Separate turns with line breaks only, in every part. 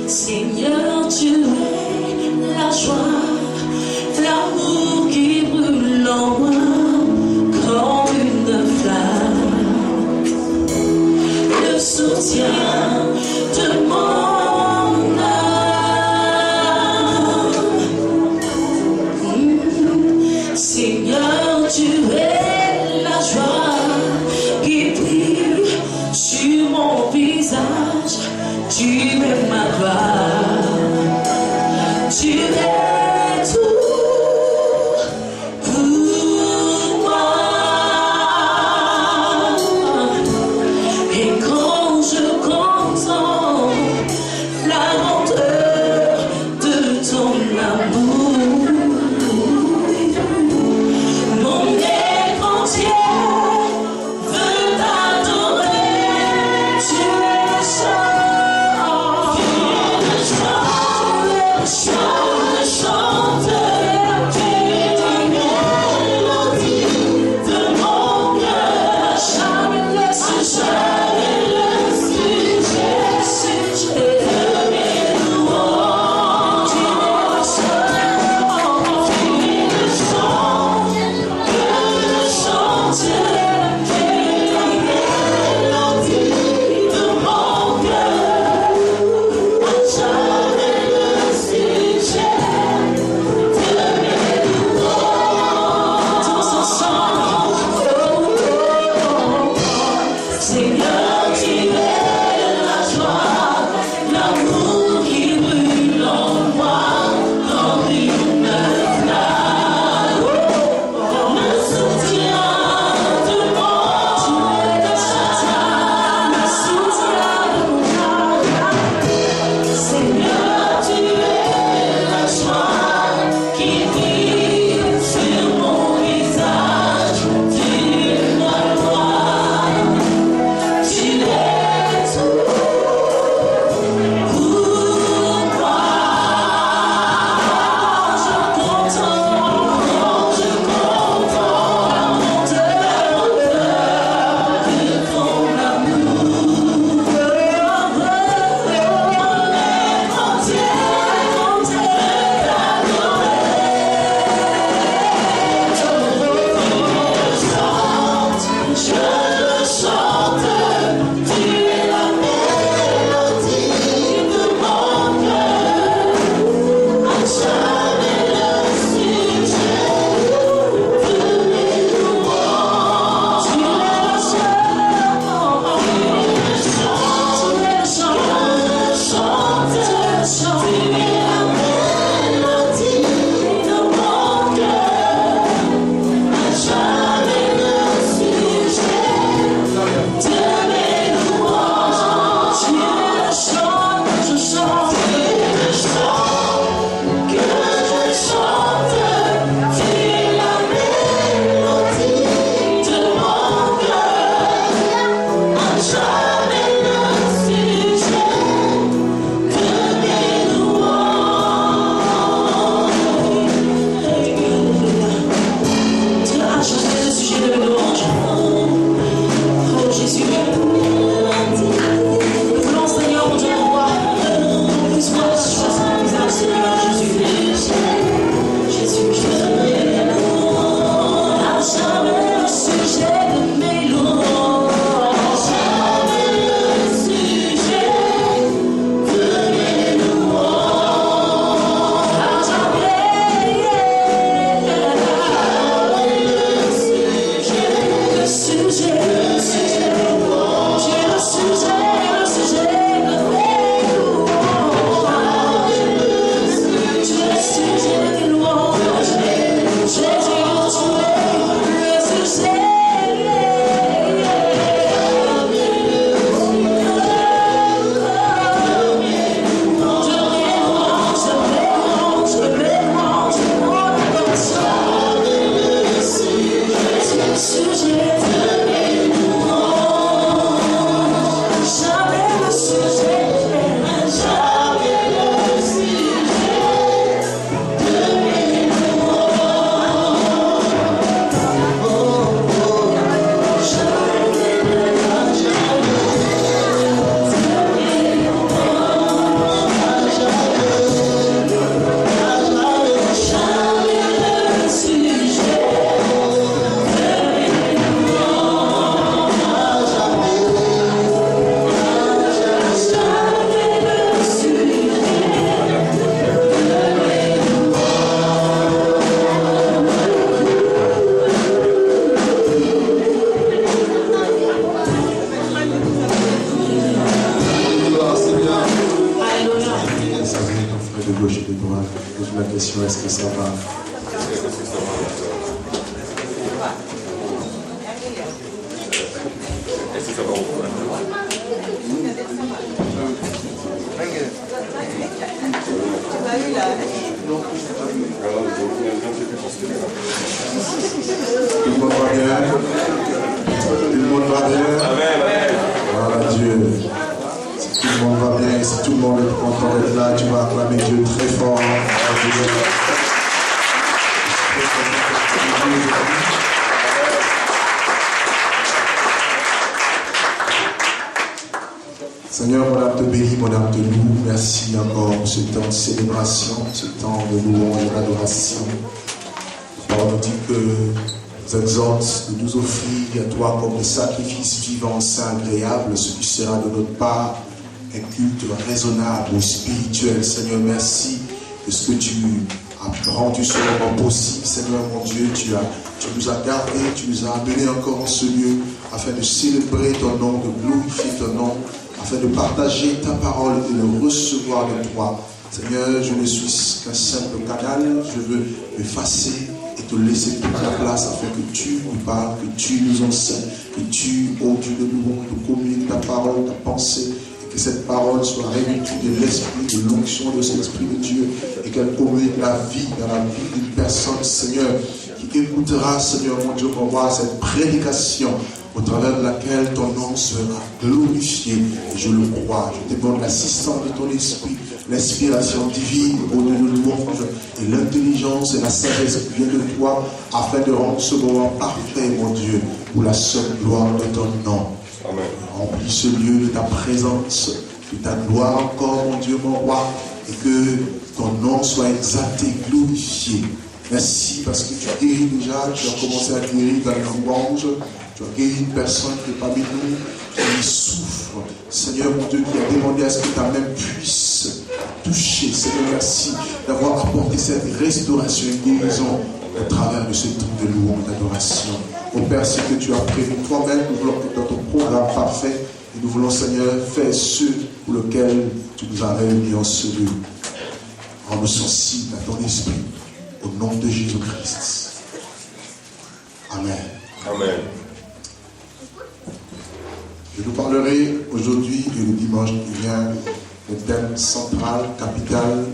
Seigneur, tu es la joie, l'amour qui brûle en moi comme une flamme, le soutien de mon âme. Seigneur, tu es la joie qui brille sur mon visage. Tu es ma gloire, tu es tout pour moi. Et quand je contemple la grandeur de ton amour, mon être entier veut t'adorer. Tu es le seul.
la question, est-ce que ça va? Tout le monde va bien? Tout le monde va bien? Voilà Dieu. Si tout le monde va bien, si tout le monde est content d'être là, tu vas acclamer Dieu très fort. Seigneur, mon âme te bénit, mon âme te loue. Merci encore pour ce temps de célébration, ce temps de louange et d'adoration. La parole nous dit que nous exhorte de nous offrir à toi comme des sacrifices vivants, saints, agréables, ce qui sera de notre part un culte raisonnable ou spirituel. Seigneur, merci de ce que tu as rendu ce moment possible. Seigneur, mon Dieu, tu nous as gardés, tu nous as amenés encore en ce lieu afin de célébrer ton nom, de glorifier ton nom, afin de partager ta parole et de recevoir de toi. Seigneur, je ne suis qu'un simple canal, je veux m'effacer et te laisser toute la place afin que tu nous parles, que tu nous enseignes, que tu, ô Dieu de louange, nous communiques ta parole, ta pensée, et que cette parole soit revêtue de l'esprit, de l'onction de cet esprit de Dieu, et qu'elle communique la vie dans la vie d'une personne, Seigneur, qui écoutera, Seigneur mon Dieu, mon roi, cette prédication, au travers de laquelle ton nom sera glorifié. Et je le crois. Je demande l'assistance de ton esprit, l'inspiration divine au nom de louange et l'intelligence et la sagesse qui vient de toi, afin de rendre ce moment parfait, mon Dieu, pour la seule gloire de ton nom. Amen. Remplis ce lieu de ta présence, de ta gloire encore, mon Dieu, mon roi, et que ton nom soit exalté, glorifié. Merci parce que tu guéris déjà, tu as commencé à guérir dans la louange. Tu as guéri une personne qui est parmi nous, qui souffre. Seigneur, mon Dieu, qui a demandé à ce que ta main puisse toucher. Seigneur, merci d'avoir apporté cette restauration et guérison au travers de ce temps de louange, d'adoration. Mon Père, ce que tu as prévu toi-même, nous voulons que dans ton programme parfait, et nous voulons, Seigneur, faire ce pour lequel tu nous as réunis en ce lieu. Rends-nous sensibles à ton esprit, au nom de Jésus-Christ. Amen.
Amen.
Je vous parlerai aujourd'hui et le dimanche qui vient du thème central, capital,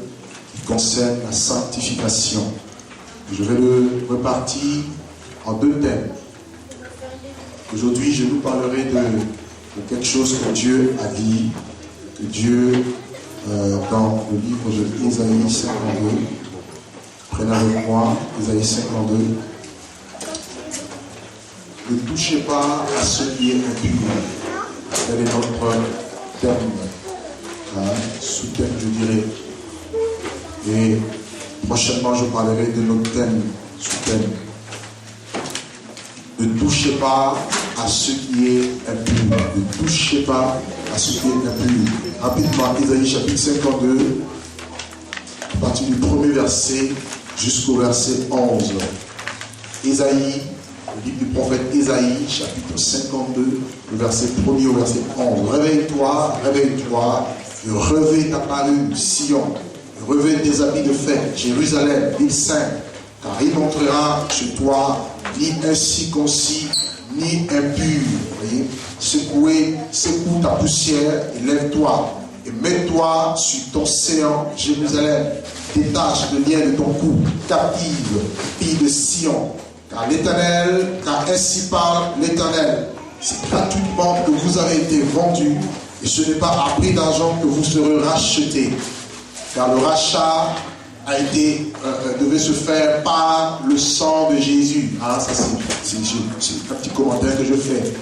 qui concerne la sanctification. Je vais le repartir en deux thèmes. Aujourd'hui, je vous parlerai de quelque chose que Dieu a dit, que Dieu, dans le livre de Isaïe 52, prenez avec moi, Isaïe 52, ne touchez pas à ce qui est impur. Quel est notre thème, sous-thème, je dirais. Et prochainement, je parlerai de notre thème, sous-thème. Ne touchez pas à ce qui est impur. Ne touchez pas à ce qui est impur. Rapidement, Isaïe chapitre 52, à partir du premier verset jusqu'au verset 11. Isaïe, le livre du prophète Isaïe, chapitre 52, le verset 1er au verset 11. Réveille-toi, réveille-toi, et revêt ta parure, Sion, et revêt tes habits de fête, Jérusalem, ville sainte, car il montrera sur toi ni incirconcis, ni impur. Voyez, secoue ta poussière, et lève-toi, et mets-toi sur ton séant, Jérusalem, détache le lien de ton cou, captive, fille de Sion. Car ainsi parle l'Éternel, c'est gratuitement que vous avez été vendus, et ce n'est pas à prix d'argent que vous serez rachetés. Car le rachat devait se faire par le sang de Jésus. Ça c'est un petit commentaire que je fais.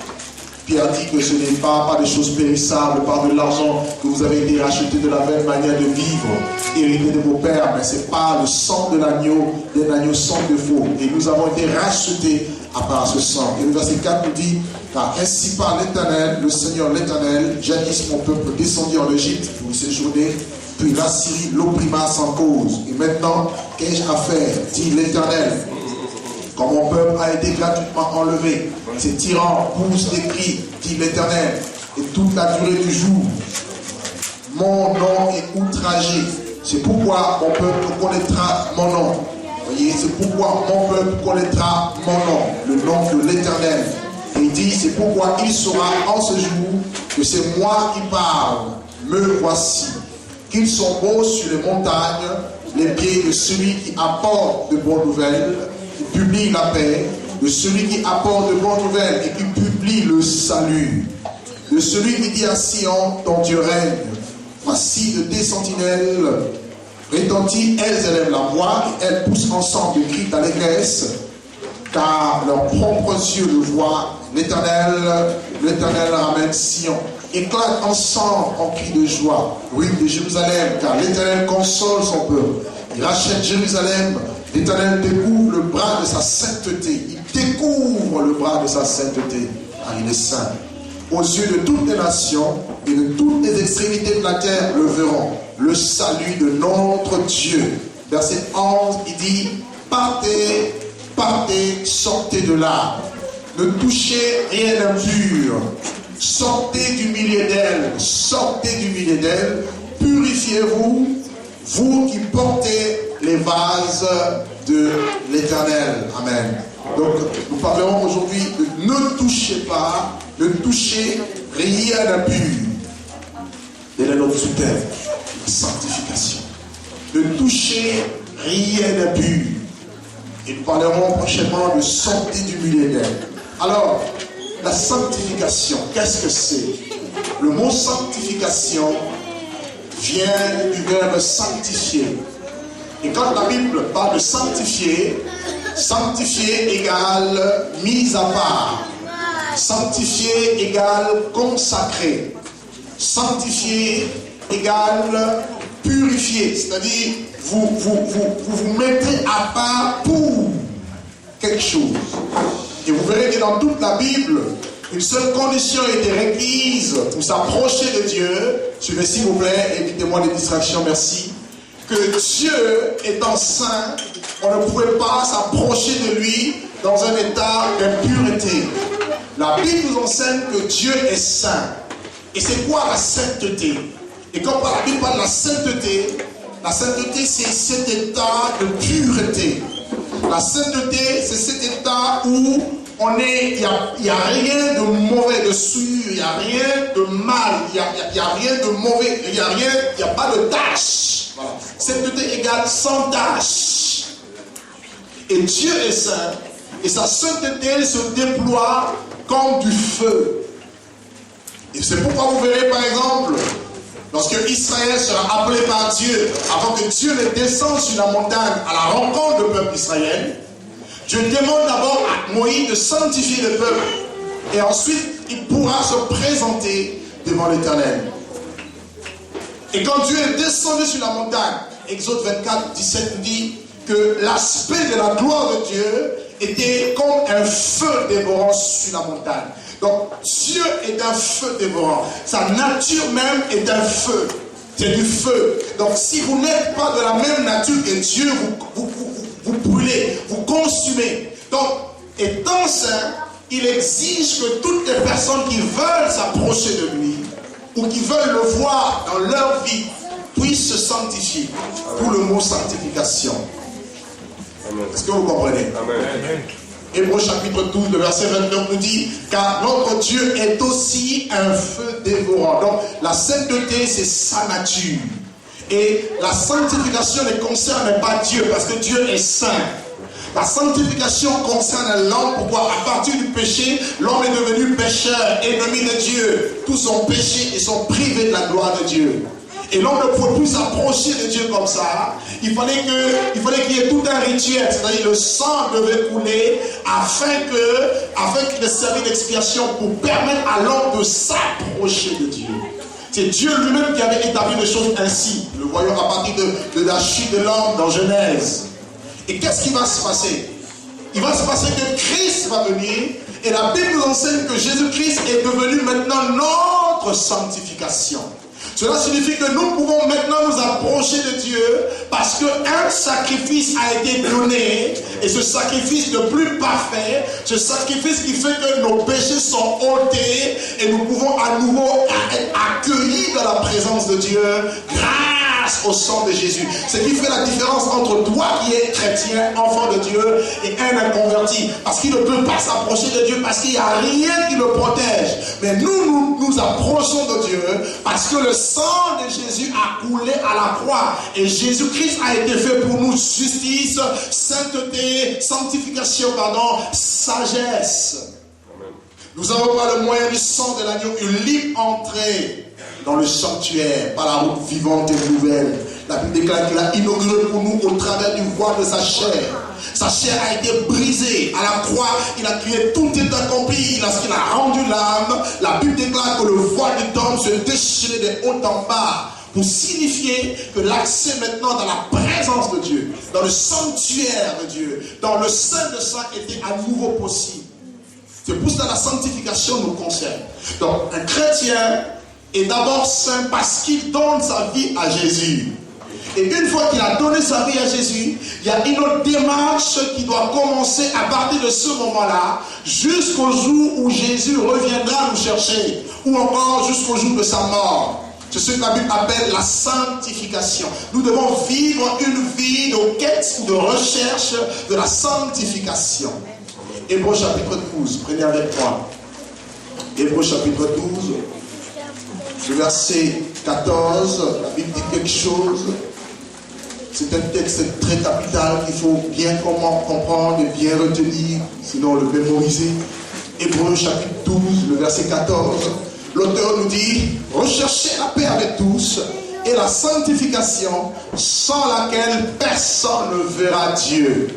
Pierre dit que ce n'est pas par des choses périssables, par de l'argent que vous avez été rachetés de la même manière de vivre, hérité de vos pères, mais c'est par le sang de l'agneau, d'un agneau sans défaut. Et nous avons été rachetés à part ce sang. Et le verset 4 nous dit, car ainsi parle l'Éternel, le Seigneur l'Éternel, jadis mon peuple descendit en Égypte pour y séjourner, puis l'Assyrie l'opprima sans cause. Et maintenant, qu'ai-je à faire, dit l'Éternel? Quand mon peuple a été gratuitement enlevé, ces tyrans poussent des cris, dit l'Éternel, et toute la durée du jour, mon nom est outragé, C'est pourquoi mon peuple connaîtra mon nom. Voyez, c'est pourquoi mon peuple connaîtra mon nom, le nom de l'Éternel. Et il dit, c'est pourquoi il saura en ce jour que c'est moi qui parle. Me voici. Qu'ils sont beaux sur les montagnes, les pieds de celui qui apporte de bonnes nouvelles, qui publie la paix, de celui qui apporte de bonnes nouvelles et qui publie le salut, de celui qui dit à Sion, ton Dieu règne. Voici de tes sentinelles retentit, elles élèvent la voix et elles poussent ensemble des cris d'allégresse, car leurs propres yeux le voient. L'Éternel ramène Sion. Éclate ensemble en cris de joie, ruine de Jérusalem, car l'Éternel console son peuple. Il rachète Jérusalem. L'Éternel découvre le bras de sa sainteté. Il découvre le bras de sa sainteté, car il est saint. Aux yeux de toutes les nations et de toutes les extrémités de la terre le verront. Le salut de notre Dieu. Verset 11, il dit, partez, partez, sortez de là. Ne touchez rien d'impur. Sortez du milieu d'elle. Sortez du milieu d'elle. Purifiez-vous, vous qui portez les vases de l'Éternel. Amen. Donc, nous parlerons aujourd'hui de ne touchez pas, ne touchez rien d'impur. Et là, notre sous-thème, la sanctification. Ne touchez rien d'impur. Et nous parlerons prochainement de sortir du milieu d'elle. Alors, la sanctification, qu'est-ce que c'est? Le mot sanctification vient du verbe sanctifier. Et quand la Bible parle de sanctifier, sanctifier égale mise à part. Sanctifier égale consacrer. Sanctifier égale purifier. C'est-à-dire, vous mettez à part pour quelque chose. Et vous verrez que dans toute la Bible, une seule condition était requise pour s'approcher de Dieu. Suivez s'il vous plaît, évitez-moi les distractions, merci. Que Dieu étant saint, on ne pouvait pas s'approcher de lui dans un état d'impureté. La Bible nous enseigne que Dieu est saint. Et c'est quoi la sainteté? Et quand la Bible parle de la sainteté c'est cet état de pureté. La sainteté, c'est cet état où il n'y a rien de mauvais dessus, il n'y a rien de mal, il n'y a rien de mauvais, il n'y a pas de tâche. Voilà. Sainteté égale sans tâche. Et Dieu est saint, et sa sainteté se déploie comme du feu. Et c'est pourquoi vous verrez par exemple, lorsque Israël sera appelé par Dieu, avant que Dieu ne descende sur la montagne à la rencontre du peuple d'Israël, Dieu demande d'abord à Moïse de sanctifier le peuple. Et ensuite, il pourra se présenter devant l'Éternel. Et quand Dieu est descendu sur la montagne, Exode 24, 17 nous dit que l'aspect de la gloire de Dieu était comme un feu dévorant sur la montagne. Donc Dieu est un feu dévorant. Sa nature même est un feu. C'est du feu. Donc si vous n'êtes pas de la même nature que Dieu, vous brûlez, vous consumez. Donc, étant saint, il exige que toutes les personnes qui veulent s'approcher de lui, ou qui veulent le voir dans leur vie, puissent se sanctifier. Pour le mot sanctification. Est-ce que vous comprenez? Amen. Hébreux chapitre 12, le verset 29 nous dit, car notre Dieu est aussi un feu dévorant. Donc, la sainteté, c'est sa nature. Et la sanctification ne concerne pas Dieu, parce que Dieu est saint. La sanctification concerne l'homme. Pourquoi? À partir du péché, l'homme est devenu pécheur, ennemi de Dieu. Tous sont péchés et sont privés de la gloire de Dieu. Et l'homme ne pouvait plus s'approcher de Dieu comme ça. Il fallait qu'il y ait tout un rituel, c'est-à-dire le sang devait couler afin qu'il serve d'expiation pour permettre à l'homme de s'approcher de Dieu. C'est Dieu lui-même qui avait établi les choses ainsi. Nous le voyons à partir de la chute de l'homme dans Genèse. Et qu'est-ce qui va se passer? Il va se passer que Christ va venir, et la Bible nous enseigne que Jésus-Christ est devenu maintenant notre sanctification. Cela signifie que nous pouvons maintenant nous approcher de Dieu parce qu'un sacrifice a été donné, et ce sacrifice le plus parfait, ce sacrifice qui fait que nos péchés sont ôtés et nous pouvons à nouveau être accueillis dans la présence de Dieu grâce grâce au sang de Jésus. Ce qui fait la différence entre toi qui es chrétien, enfant de Dieu, et un inconverti. Parce qu'il ne peut pas s'approcher de Dieu parce qu'il n'y a rien qui le protège. Mais nous approchons de Dieu parce que le sang de Jésus a coulé à la croix. Et Jésus-Christ a été fait pour nous justice, sainteté, sanctification, sagesse. Nous avons par le moyen du sang de l'agneau une libre entrée dans le sanctuaire par la route vivante et nouvelle. La Bible déclare qu'il a inauguré pour nous au travers du voile de sa chair. Sa chair a été brisée. À la croix, il a crié, tout est accompli. Lorsqu'il a rendu l'âme, la Bible déclare que le voile du temple se déchirait de haut en bas pour signifier que l'accès maintenant dans la présence de Dieu, dans le sanctuaire de Dieu, dans le Saint de Saints était à nouveau possible. C'est pour ça que la sanctification nous concerne. Donc, un chrétien est d'abord saint parce qu'il donne sa vie à Jésus. Et une fois qu'il a donné sa vie à Jésus, il y a une autre démarche qui doit commencer à partir de ce moment-là, jusqu'au jour où Jésus reviendra nous chercher, ou encore jusqu'au jour de sa mort. C'est ce que la Bible appelle la sanctification. Nous devons vivre une vie de quête ou de recherche de la sanctification. Hébreux chapitre 12, prenez avec moi. Hébreux chapitre 12, le verset 14, la Bible dit quelque chose. C'est un texte très capital qu'il faut bien comprendre et bien retenir, sinon le mémoriser. Hébreux chapitre 12, le verset 14. L'auteur nous dit, recherchez la paix avec tous et la sanctification sans laquelle personne ne verra Dieu.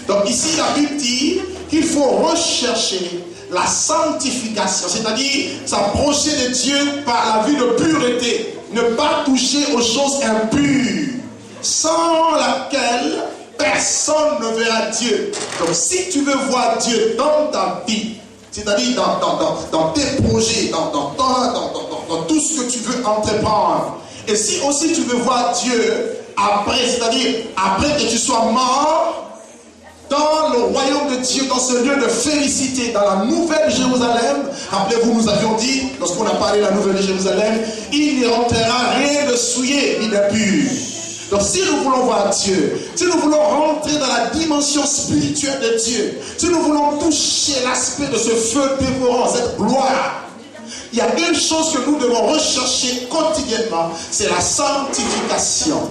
Donc ici, la Bible dit qu'il faut rechercher la sanctification, c'est-à-dire s'approcher de Dieu par la vie de pureté, ne pas toucher aux choses impures, sans laquelle personne ne verra Dieu. Donc si tu veux voir Dieu dans ta vie, c'est-à-dire dans tes projets, dans tout ce que tu veux entreprendre, et si aussi tu veux voir Dieu après, c'est-à-dire après que tu sois mort, dans le royaume de Dieu, dans ce lieu de félicité, dans la nouvelle Jérusalem, rappelez-vous, nous avions dit, lorsqu'on a parlé de la nouvelle Jérusalem, il n'y rentrera rien de souillé ni d'impur. Donc si nous voulons voir Dieu, si nous voulons rentrer dans la dimension spirituelle de Dieu, si nous voulons toucher l'aspect de ce feu dévorant, cette gloire, il y a une chose que nous devons rechercher quotidiennement, c'est la sanctification,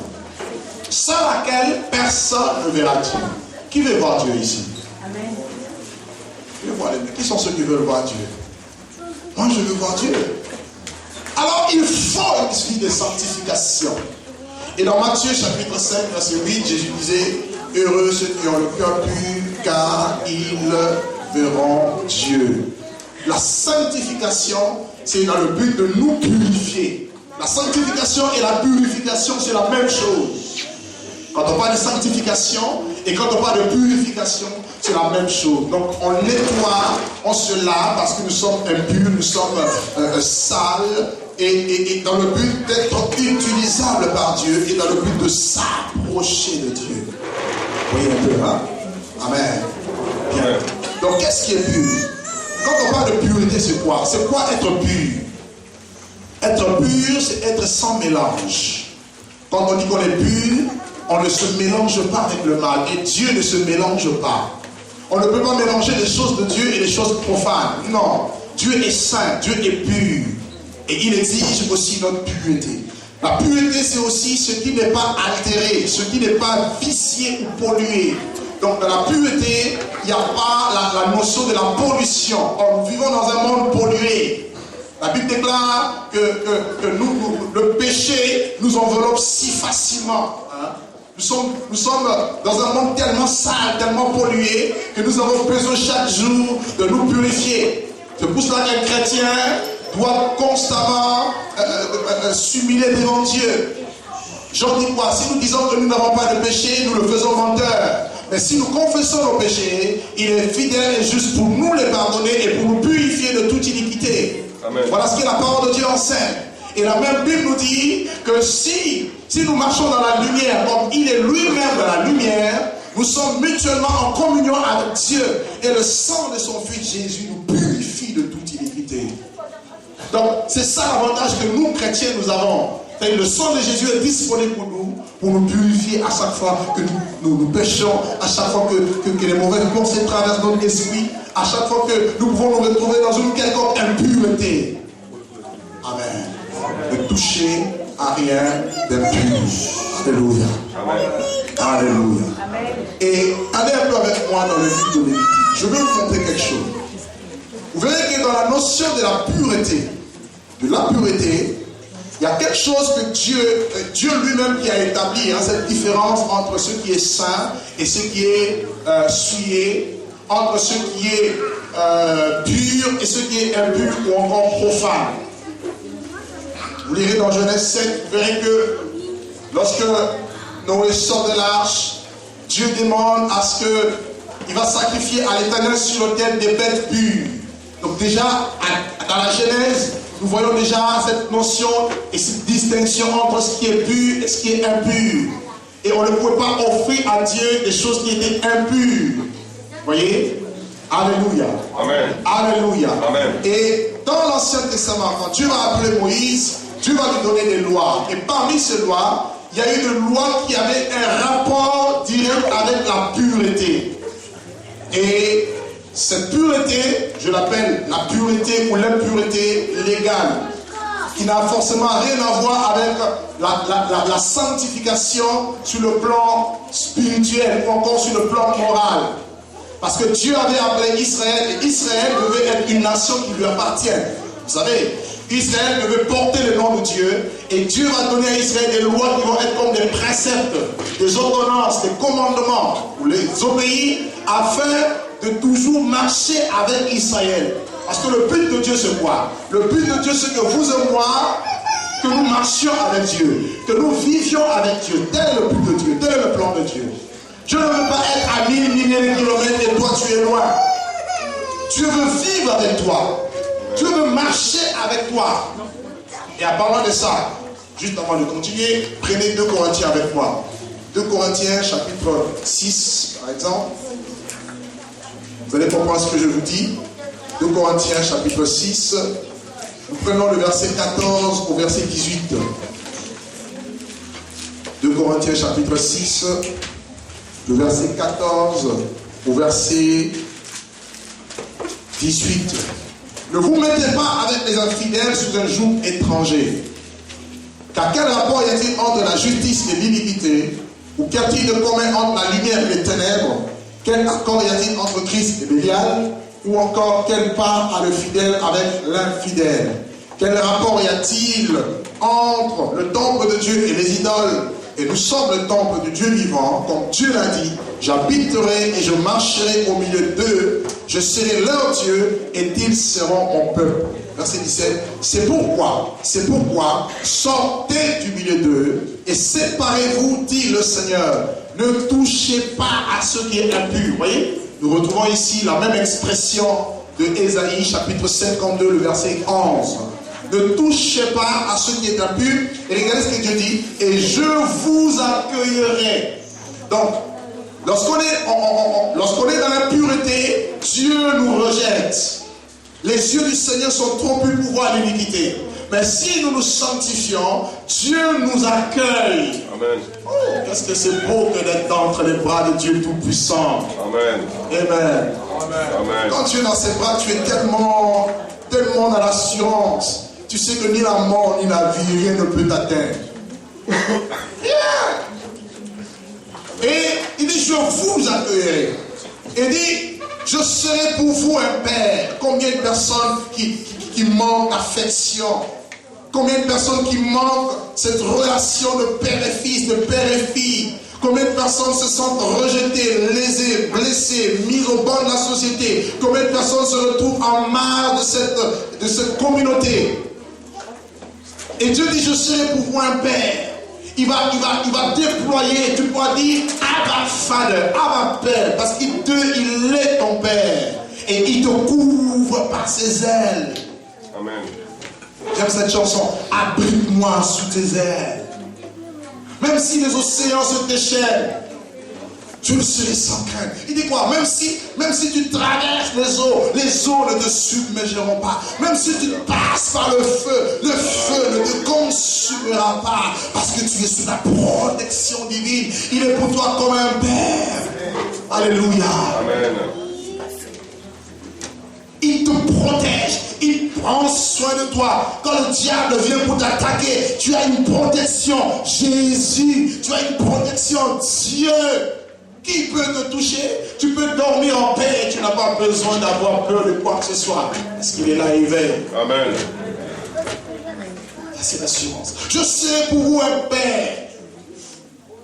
sans laquelle personne ne verra Dieu. Qui veut voir Dieu ici? Amen. Je veux voir les Dieu. Qui sont ceux qui veulent voir Dieu? Moi, je veux voir Dieu. Alors, il faut une vie de sanctification. Et dans Matthieu chapitre 5, verset 8, Jésus disait, heureux ceux qui ont le cœur pur, car ils verront Dieu. La sanctification, c'est dans le but de nous purifier. La sanctification et la purification, c'est la même chose. Quand on parle de sanctification et quand on parle de purification, c'est la même chose. Donc on nettoie, on se lave parce que nous sommes impurs, nous sommes sales, et dans le but d'être utilisables par Dieu et dans le but de s'approcher de Dieu. Vous voyez un peu, hein? Amen. Bien. Donc qu'est-ce qui est pur? Quand on parle de pureté, c'est quoi? C'est quoi être pur? Être pur, c'est être sans mélange. Quand on dit qu'on est pur, on ne se mélange pas avec le mal. Et Dieu ne se mélange pas. On ne peut pas mélanger les choses de Dieu et les choses profanes. Non. Dieu est saint, Dieu est pur. Et il exige aussi notre pureté. La pureté, c'est aussi ce qui n'est pas altéré, ce qui n'est pas vicié ou pollué. Donc dans la pureté, il n'y a pas la notion de la pollution. Or, nous vivons dans un monde pollué. La Bible déclare que le péché nous enveloppe si facilement. Hein? Nous sommes dans un monde tellement sale, tellement pollué, que nous avons besoin chaque jour de nous purifier. C'est pour cela qu'un chrétien doit constamment s'humilier devant Dieu. Jean dit quoi? Si nous disons que nous n'avons pas de péché, nous le faisons menteur. Mais si nous confessons nos péchés, il est fidèle et juste pour nous les pardonner et pour nous purifier de toute iniquité. Amen. Voilà ce que la parole de Dieu enseigne. Et la même Bible nous dit que si nous marchons dans la lumière, comme il est lui-même dans la lumière, nous sommes mutuellement en communion avec Dieu. Et le sang de son Fils Jésus nous purifie de toute iniquité. Donc c'est ça l'avantage que nous chrétiens nous avons. Le sang de Jésus est disponible pour nous purifier à chaque fois que nous péchons, à chaque fois que les mauvaises pensées traversent notre esprit, à chaque fois que nous pouvons nous retrouver dans une quelconque impureté. Amen. Ne touchez à rien d'impur. Alléluia. Alléluia. Et allez un peu avec moi dans le livre de Lévitique. Je vais vous montrer quelque chose. Vous verrez que dans la notion de la pureté, il y a quelque chose que Dieu lui-même qui a établi, cette différence entre ce qui est saint et ce qui est souillé, entre ce qui est pur et ce qui est impur ou encore profane. Vous lirez dans Genèse 7, vous verrez que lorsque Noé sort de l'arche, Dieu demande à ce qu'il va sacrifier à l'Éternel sur l'autel des bêtes pures. Donc déjà, dans la Genèse, nous voyons déjà cette notion et cette distinction entre ce qui est pur et ce qui est impur. Et on ne pouvait pas offrir à Dieu des choses qui étaient impures. Vous voyez? Alléluia. Amen. Alléluia. Amen. Et dans l'Ancien Testament, quand Dieu va appeler Moïse, Dieu va lui donner des lois. Et parmi ces lois, il y a eu une loi qui avait un rapport direct avec la pureté. Et cette pureté, je l'appelle la pureté ou l'impureté légale, qui n'a forcément rien à voir avec la sanctification sur le plan spirituel ou encore sur le plan moral. Parce que Dieu avait appelé Israël et Israël devait être une nation qui lui appartient. Vous savez, Israël devait porter le nom de Dieu et Dieu va donner à Israël des lois qui vont être comme des préceptes, des ordonnances, des commandements pour les obéir afin de toujours marcher avec Israël. Parce que le but de Dieu c'est quoi? Le but de Dieu c'est que vous et moi, que nous marchions avec Dieu, que nous vivions avec Dieu. Tel est le but de Dieu, tel est le plan de Dieu. Dieu ne veut pas être à 1000 milliers de kilomètres et toi tu es loin. Dieu veut vivre avec toi. Dieu veut marcher avec toi. Et en parlant de ça, juste avant de continuer, prenez 2 Corinthiens avec moi. 2 Corinthiens chapitre 6 par exemple. Vous allez comprendre ce que je vous dis. 2 Corinthiens chapitre 6. Nous prenons le verset 14 au verset 18. 2 Corinthiens chapitre 6. Le verset 14 au verset 18. Ne vous mettez pas avec les infidèles sous un joug étranger. Car quel rapport y a-t-il entre la justice et l'iniquité? Ou qu'y a-t-il de commun entre la lumière et les ténèbres? Quel accord y a-t-il entre Christ et Bélial? Ou encore quelle part a le fidèle avec l'infidèle? Quel rapport y a-t-il entre le temple de Dieu et les idoles? Et nous sommes le temple du Dieu vivant, comme Dieu l'a dit. J'habiterai et je marcherai au milieu d'eux. Je serai leur Dieu et ils seront mon peuple. Verset 17. C'est pourquoi, sortez du milieu d'eux et séparez-vous, dit le Seigneur. Ne touchez pas à ce qui est impur. Vous voyez? Nous retrouvons ici la même expression de Ésaïe, chapitre 52, le verset 11. Ne touchez pas à ce qui est impur. Et regardez ce que Dieu dit. Et je vous accueillerai. Donc, lorsqu'on est dans l'impureté, Dieu nous rejette. Les yeux du Seigneur sont trompés pour voir l'iniquité. Mais si nous nous sanctifions, Dieu nous accueille. Amen. Oh, qu'est-ce que c'est beau que d'être entre les bras de Dieu Tout-Puissant. Amen. Amen. Amen. Quand tu es dans ses bras, tu es tellement dans l'assurance. Tu sais que ni la mort, ni la vie, rien ne peut t'atteindre. Rien. Et il dit, je vous accueillerai. Il dit, je serai pour vous un père. Combien de personnes qui manquent d'affection? Combien de personnes qui manquent cette relation de père et fils, de père et fille? Combien de personnes se sentent rejetées, lésées, blessées, mises au banc de la société? Combien de personnes se retrouvent en marre de cette communauté? Et Dieu dit, je serai pour vous un père. Il va déployer, tu pourras dire, Abba Father, Abba Père, parce qu'il est ton Père. Et il te couvre par ses ailes. Amen. J'aime cette chanson. Abrite-moi sous tes ailes. Même si les océans se déchaînent, Je le serai sans crainte. Il dit quoi? Même si tu traverses les eaux ne te submergeront pas. Même si tu passes par le feu ne te consumera pas. Parce que tu es sous la protection divine. Il est pour toi comme un père. Alléluia.
Amen.
Il te protège, il prend soin de toi. Quand le diable vient pour t'attaquer, tu as une protection. Jésus, tu as une protection. Dieu, qui peut te toucher? Tu peux dormir en paix et tu n'as pas besoin d'avoir peur de quoi que ce soit. Parce qu'il est là, il veille.
Amen.
C'est l'assurance. Je serai pour vous un père.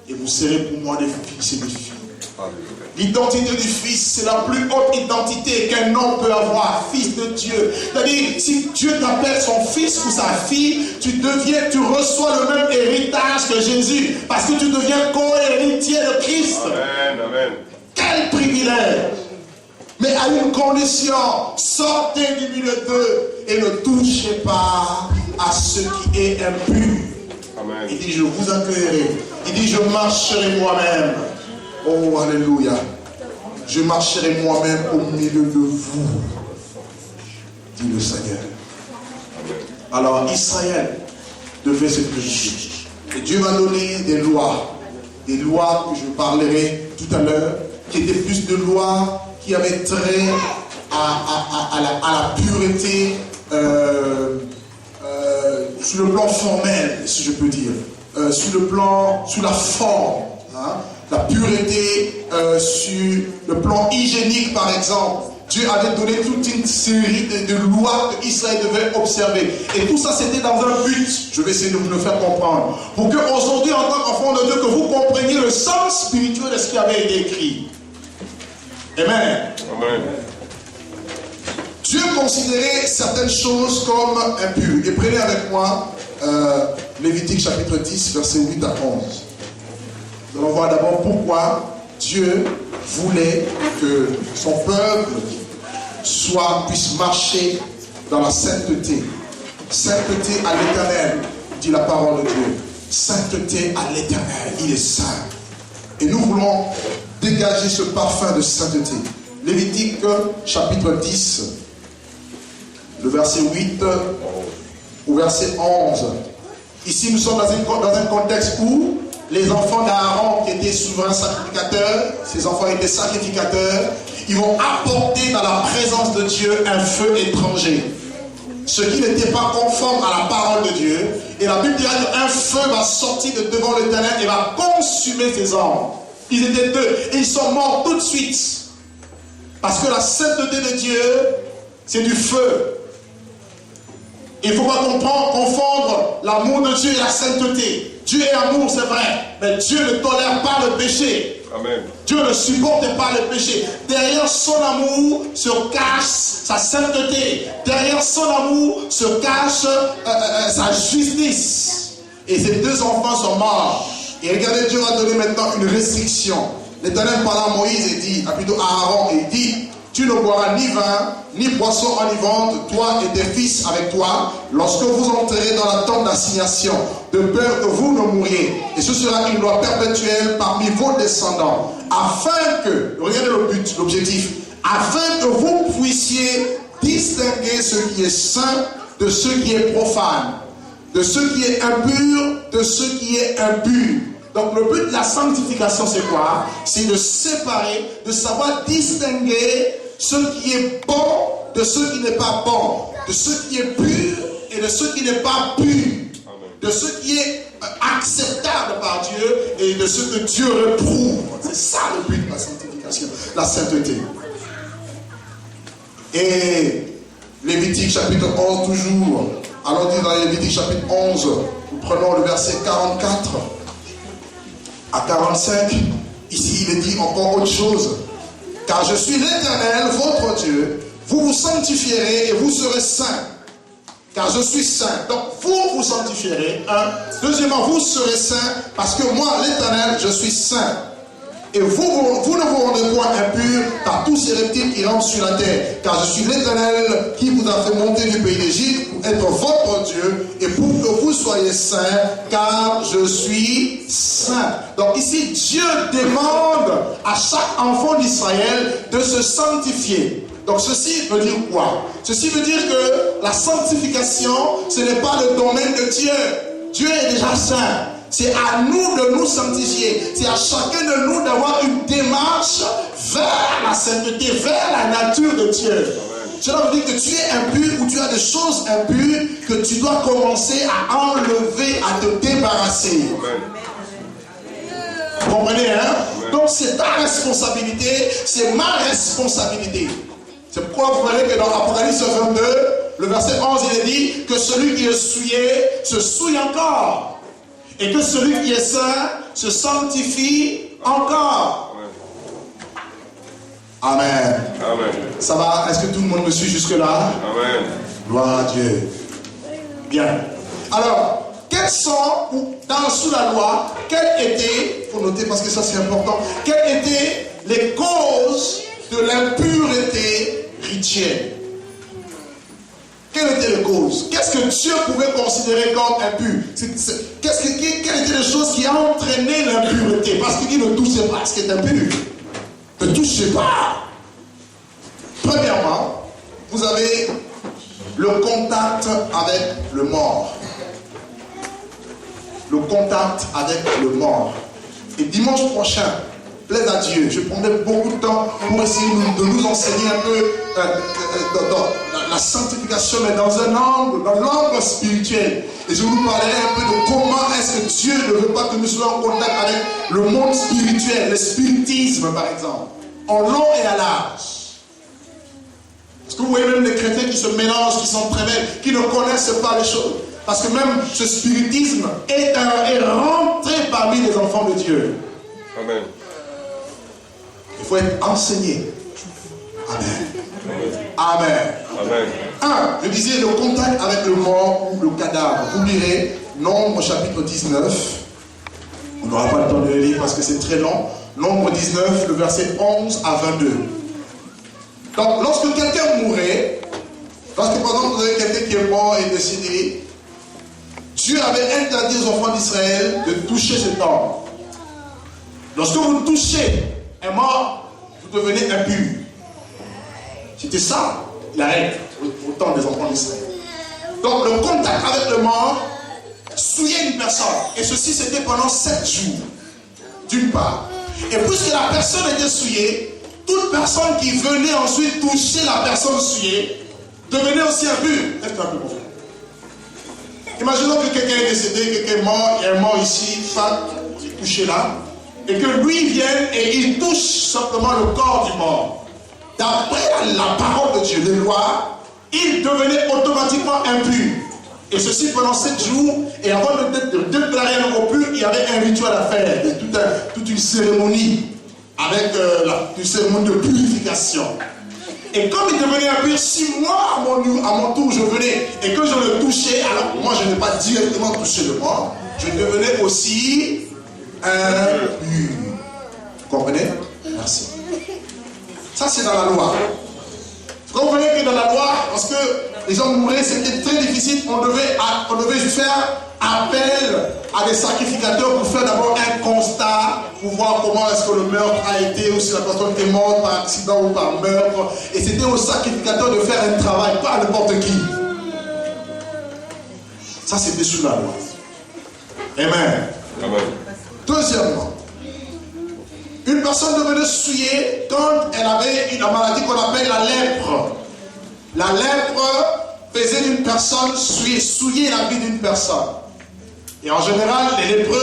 Et vous serez pour moi des fils et des filles. L'identité du fils, c'est la plus haute identité qu'un homme peut avoir, fils de Dieu. C'est-à-dire, si Dieu t'appelle son fils ou sa fille, tu reçois le même héritage que Jésus, parce que tu deviens co-héritier de Christ.
Amen, amen.
Quel privilège! Mais à une condition, sortez du milieu d'eux et ne touchez pas à ce qui est impur.
Amen.
Il dit, je vous accueillerai. Il dit, je marcherai moi-même. Oh, alléluia. Je marcherai moi-même au milieu de vous, dit le Seigneur. Alors, Israël devait se purifier. Et Dieu va donner des lois que je parlerai tout à l'heure, qui étaient plus de lois qui avaient trait à la pureté sur le plan formel, si je peux dire, sur la forme. Hein? La pureté sur le plan hygiénique, par exemple. Dieu avait donné toute une série de lois que Israël devait observer. Et tout ça, c'était dans un but. Je vais essayer de vous le faire comprendre. Pour qu'aujourd'hui, en tant qu'enfant de Dieu, que vous compreniez le sens spirituel de ce qui avait été écrit. Amen.
Amen.
Dieu considérait certaines choses comme impures. Et prenez avec moi Lévitique chapitre 10, versets 8 à 11. Nous allons voir d'abord pourquoi Dieu voulait que son peuple puisse marcher dans la sainteté. Sainteté à l'Éternel, dit la parole de Dieu. Sainteté à l'Éternel, il est saint. Et nous voulons dégager ce parfum de sainteté. Lévitique chapitre 10, le verset 8 au verset 11. Ici nous sommes dans un contexte où les enfants d'Aaron qui étaient souverains sacrificateurs, ces enfants étaient sacrificateurs, ils vont apporter dans la présence de Dieu un feu étranger. Ce qui n'était pas conforme à la parole de Dieu. Et la Bible dit qu'un feu va sortir de devant l'Éternel et va consumer ces hommes. Ils étaient deux et ils sont morts tout de suite. Parce que la sainteté de Dieu, c'est du feu. Il ne faut pas confondre l'amour de Dieu et la sainteté. Dieu est amour, c'est vrai, mais Dieu ne tolère pas le péché.
Amen.
Dieu ne supporte pas le péché. Derrière son amour se cache sa sainteté. Derrière son amour se cache sa justice. Et ces deux enfants sont morts. Et regardez, Dieu va donner maintenant une restriction. L'Éternel parle à Moïse et dit, plutôt à Aaron, et il dit, tu ne boiras ni vin, ni boisson enivrante, toi et tes fils avec toi, lorsque vous entrerez dans la tente d'assignation, de peur que vous ne mouriez. Et ce sera une loi perpétuelle parmi vos descendants, afin que, regardez le but, l'objectif, afin que vous puissiez distinguer ce qui est saint de ce qui est profane, de ce qui est impur de ce qui est impur. Donc le but de la sanctification, c'est quoi? C'est de séparer, de savoir distinguer ce qui est bon de ce qui n'est pas bon, de ce qui est pur et de ce qui n'est pas pur, de ce qui est acceptable par Dieu et de ce que Dieu réprouve. C'est ça le but de la sanctification, la sainteté. Et Lévitique chapitre 11 toujours, allons dire dans Lévitique chapitre 11, nous prenons le verset 44 à 45, ici il est dit encore autre chose. Car je suis l'Éternel, votre Dieu, vous vous sanctifierez et vous serez saints. Car je suis saint. Donc vous vous sanctifierez. Deuxièmement, vous serez saints parce que moi, l'Éternel, je suis saint. Et vous ne vous rendez point impurs par tous ces reptiles qui rampent sur la terre. Car je suis l'Éternel qui vous a fait monter du pays d'Égypte pour être votre Dieu et pour que vous soyez saints, car je suis saint. Donc ici, Dieu demande à chaque enfant d'Israël de se sanctifier. Donc ceci veut dire quoi? Ceci veut dire que la sanctification, ce n'est pas le domaine de Dieu. Dieu est déjà saint. C'est à nous de nous sanctifier. C'est à chacun de nous d'avoir une démarche vers la sainteté, vers la nature de Dieu. Cela veut dire que tu es impur ou tu as des choses impures que tu dois commencer à enlever, à te débarrasser. Vous comprenez, hein? Donc c'est ta responsabilité, c'est ma responsabilité. C'est pourquoi vous voyez que dans Apocalypse 22, le verset 11, il est dit que celui qui est souillé se souille encore. Et que celui qui est saint se sanctifie encore. Amen.
Amen.
Ça va? Est-ce que tout le monde me suit jusque-là?
Amen.
Gloire à Dieu. Bien. Alors, quels sont, sous la loi, quelles étaient, il faut noter parce que ça c'est important, quelles étaient les causes de l'impureté rituelle? Quelles étaient les causes? Qu'est-ce que Dieu pouvait considérer comme impur? Quelles étaient les choses qui ont entraîné l'impureté? Parce qu'il dit ne touchez pas ce qui est impur. Ne touchez pas. Premièrement, vous avez le contact avec le mort. Le contact avec le mort. Et dimanche prochain, plaise à Dieu, je prendrai beaucoup de temps pour essayer de nous enseigner un peu dans la sanctification, mais dans l'angle spirituel. Et je vous parlerai un peu de comment est-ce que Dieu ne veut pas que nous soyons en contact avec le monde spirituel, le spiritisme par exemple, en long et à large. Parce que vous voyez même les chrétiens qui se mélangent, qui sont très belles, qui ne connaissent pas les choses. Parce que même ce spiritisme est rentré parmi les enfants de Dieu.
Amen.
Il faut être enseigné. Amen. Amen.
Amen.
Je disais le contact avec le mort ou le cadavre. Vous lirez Nombre chapitre 19. On n'aura pas le temps de le lire parce que c'est très long. Nombre 19, le verset 11 à 22. Donc, lorsque quelqu'un mourait, lorsque par exemple vous avez quelqu'un qui est mort et décédé, Dieu avait interdit aux enfants d'Israël de toucher cet homme. Lorsque vous touchez un mort, vous devenez impur. C'était ça, la règle, au temps des enfants d'Israël. Donc le contact avec le mort souillait une personne. Et ceci, c'était pendant 7 jours, d'une part. Et puisque la personne était souillée, toute personne qui venait ensuite toucher la personne souillée devenait aussi impur. Est-ce un peu pour vous? Imaginons que quelqu'un est décédé, quelqu'un est mort, il y a un mort ici, femme, touché là, et que lui vienne et il touche simplement le corps du mort. D'après la parole de Dieu, les lois, il devenait automatiquement impur. Et ceci pendant 7 jours, et avant de déclarer un impur, il y avait un rituel à faire, toute une cérémonie, avec une cérémonie de purification. Et comme il devenait impur, si moi, à mon tour, je venais et que je le touchais, alors moi je n'ai pas directement touché le mort, je devenais aussi impur. Vous comprenez? Merci. Ça, c'est dans la loi. Vous comprenez que dans la loi, parce que les gens mouraient, c'était très difficile, on devait faire appel à des sacrificateurs pour faire d'abord un constat, pour voir comment est-ce que le meurtre a été, ou si la personne était morte par accident ou par meurtre. Et c'était au sacrificateur de faire un travail, pas à n'importe qui. Ça, c'était sous la loi. Amen.
Amen.
Deuxièmement, une personne devenait souillée quand elle avait une maladie qu'on appelle la lèpre. La lèpre faisait d'une personne souiller la vie d'une personne. Et en général, les lépreux,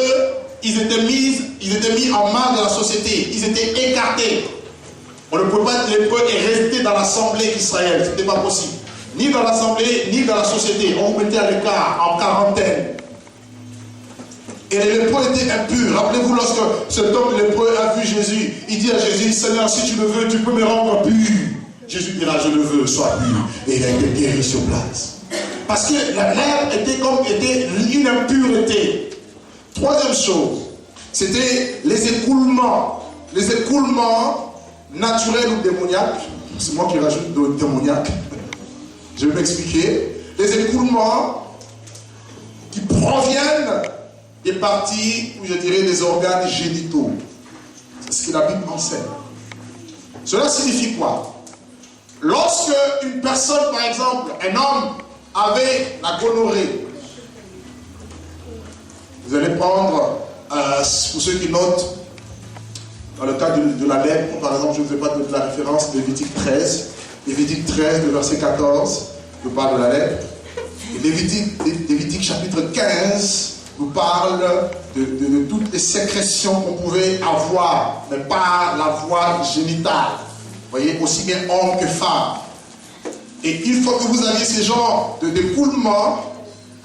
ils étaient mis en marge de la société. Ils étaient écartés. On ne pouvait pas être lépreux et rester dans l'assemblée d'Israël. Ce n'était pas possible. Ni dans l'assemblée, ni dans la société. On vous mettait à l'écart, en quarantaine. Et les lépreux étaient impurs. Rappelez-vous, lorsque cet homme lépreux a vu Jésus, il dit à Jésus, Seigneur, si tu le veux, tu peux me rendre pur. Jésus dira, je le veux, sois pur. Et il a été guéri sur place. Parce que la lèpre était une impureté. Troisième chose, c'était les écoulements. Les écoulements naturels ou démoniaques. C'est moi qui rajoute de démoniaque. Je vais m'expliquer. des écoulements qui proviennent des parties, ou je dirais des organes génitaux. C'est ce que la Bible enseigne. Cela signifie quoi? Lorsque une personne, par exemple, un homme avait la gonorrhée, vous allez prendre, pour ceux qui notent, dans le cas de la lèpre, par exemple, je ne vais pas donner la référence, Lévitique 13. Lévitique 13, le verset 14, nous parle de la lèpre. Et Lévitique chapitre 15 nous parle de toutes les sécrétions qu'on pouvait avoir, mais pas la voie génitale. Vous voyez, aussi bien homme que femme. Et une fois que vous aviez ce genre d'écoulement,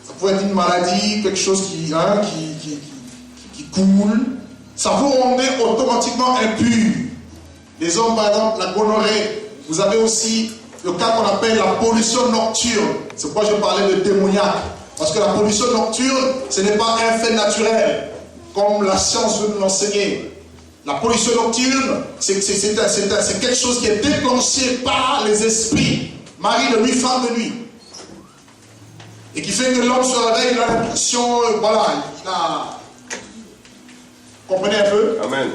ça pouvait être une maladie, quelque chose qui coule, ça vous rendait automatiquement impur. Les hommes, par exemple, la gonorrhée. Vous avez aussi le cas qu'on appelle la pollution nocturne. C'est pourquoi je parlais de démoniaque. Parce que la pollution nocturne, ce n'est pas un fait naturel, comme la science veut nous l'enseigner. La pollution nocturne, c'est quelque chose qui est déclenché par les esprits. Mari de nuit, femme de nuit. Et qui fait que l'homme se réveille, il a l'impression, voilà, il a... Comprenez un peu?
Amen.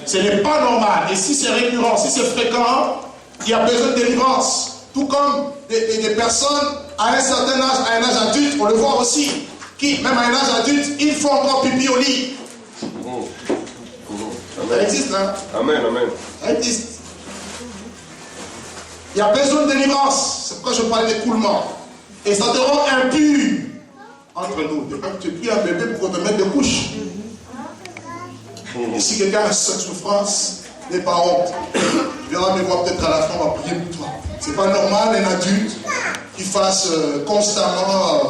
Ce n'est pas normal. Et si c'est récurrent, si c'est fréquent, il y a besoin de délivrance. Tout comme des personnes à un certain âge, à un âge adulte, on le voit aussi, qui, même à un âge adulte, ils font encore pipi au lit. Ça existe, hein?
Amen, amen.
Ça existe. Il y a besoin de délivrance. C'est pourquoi je parlais d'écoulement. Et ça te rend impur entre nous. Tu es plus un bébé pour te mettre des couches. Et si quelqu'un a cette souffrance, n'aie pas honte. Tu verras me voir peut-être à la fin, on va prier pour toi. C'est pas normal un adulte qui fasse constamment.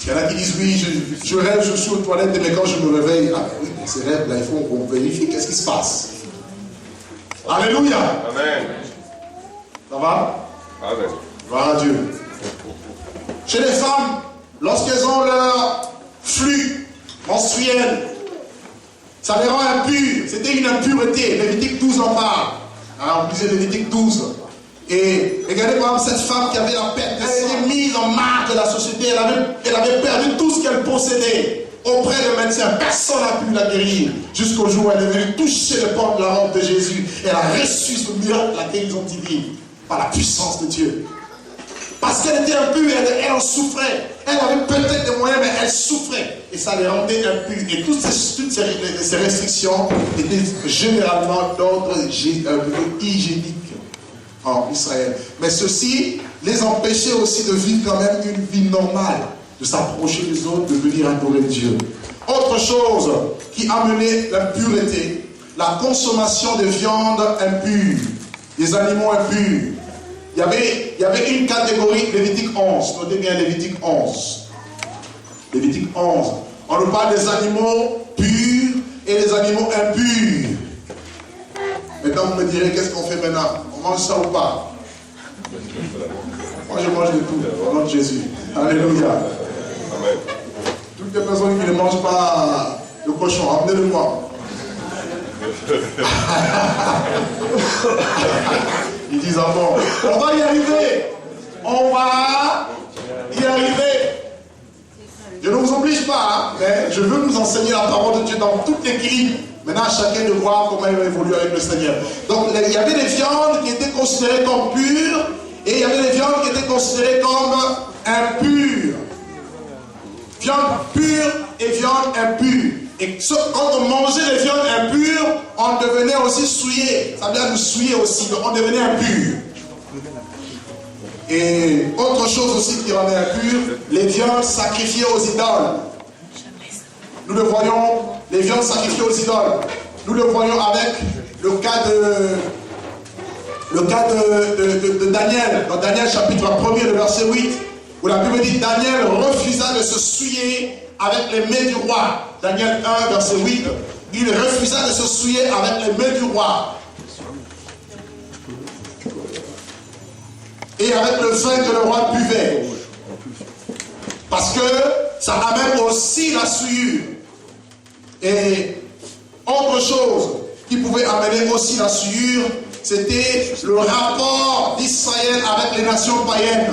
Il y en a qui disent oui, je rêve, je suis aux toilettes, mais quand je me réveille, ah oui, ces rêves là, il faut qu'on vérifie qu'est-ce qui se passe. Alléluia.
Amen.
Ça va?
Amen.
Gloire à Dieu. Chez les femmes, lorsqu'elles ont leur flux menstruel, ça les rend impures. C'était une impureté. Lévitique 12 en parle. Alors, on disait Lévitique 12. Et regardez par exemple cette femme qui avait la perte, elle était mise en marque de la société, elle avait perdu tout ce qu'elle possédait auprès de médecins. Personne n'a pu la guérir jusqu'au jour où elle est venue toucher le porte de la robe de Jésus. Elle a reçu ce miracle, la guérison divine, par la puissance de Dieu. Parce qu'elle était impure, elle en souffrait. Elle avait peut-être des moyens, mais elle souffrait. Et ça les rendait impures. Et toutes ces restrictions étaient généralement d'ordre hygiénique en Israël. Mais ceci les empêchait aussi de vivre quand même une vie normale, de s'approcher des autres, de venir adorer Dieu. Autre chose qui amenait l'impureté, la consommation de viande impure, des animaux impurs. Il y avait une catégorie, Lévitique 11, notez bien Lévitique 11. Lévitique 11. On nous parle des animaux purs et des animaux impurs. Maintenant, vous me direz, qu'est-ce qu'on fait maintenant? On mange ça ou pas? Moi, je mange de tout, au nom de Jésus. Alléluia.
Amen.
Toutes les personnes qui ne mangent pas le cochon, amenez-le-moi. Ils disent, ah bon, on va y arriver. On va y arriver. Je ne vous oblige pas, hein, mais je veux nous enseigner la parole de Dieu dans toute l'équilibre. Maintenant, à chacun de voir comment il va évoluer avec le Seigneur. Donc, il y avait des viandes qui étaient considérées comme pures, et il y avait des viandes qui étaient considérées comme impures. Viande pure et viande impure. Et quand on mangeait les viandes impures, on devenait aussi souillé. Ça veut dire nous souiller aussi, donc on devenait impur. Et autre chose aussi qui rendait impur, les viandes sacrifiées aux idoles. Nous le voyons, les viandes sacrifiées aux idoles. Nous le voyons avec le cas de Daniel. Dans Daniel chapitre 1er, le verset 8, où la Bible dit Daniel refusa de se souiller avec les mets du roi. Daniel 1, verset 8, il refusa de se souiller avec les mets du roi. Et avec le vin que le roi buvait. Parce que ça amène aussi la souillure. Et autre chose qui pouvait amener aussi la souillure, c'était le rapport d'Israël avec les nations païennes.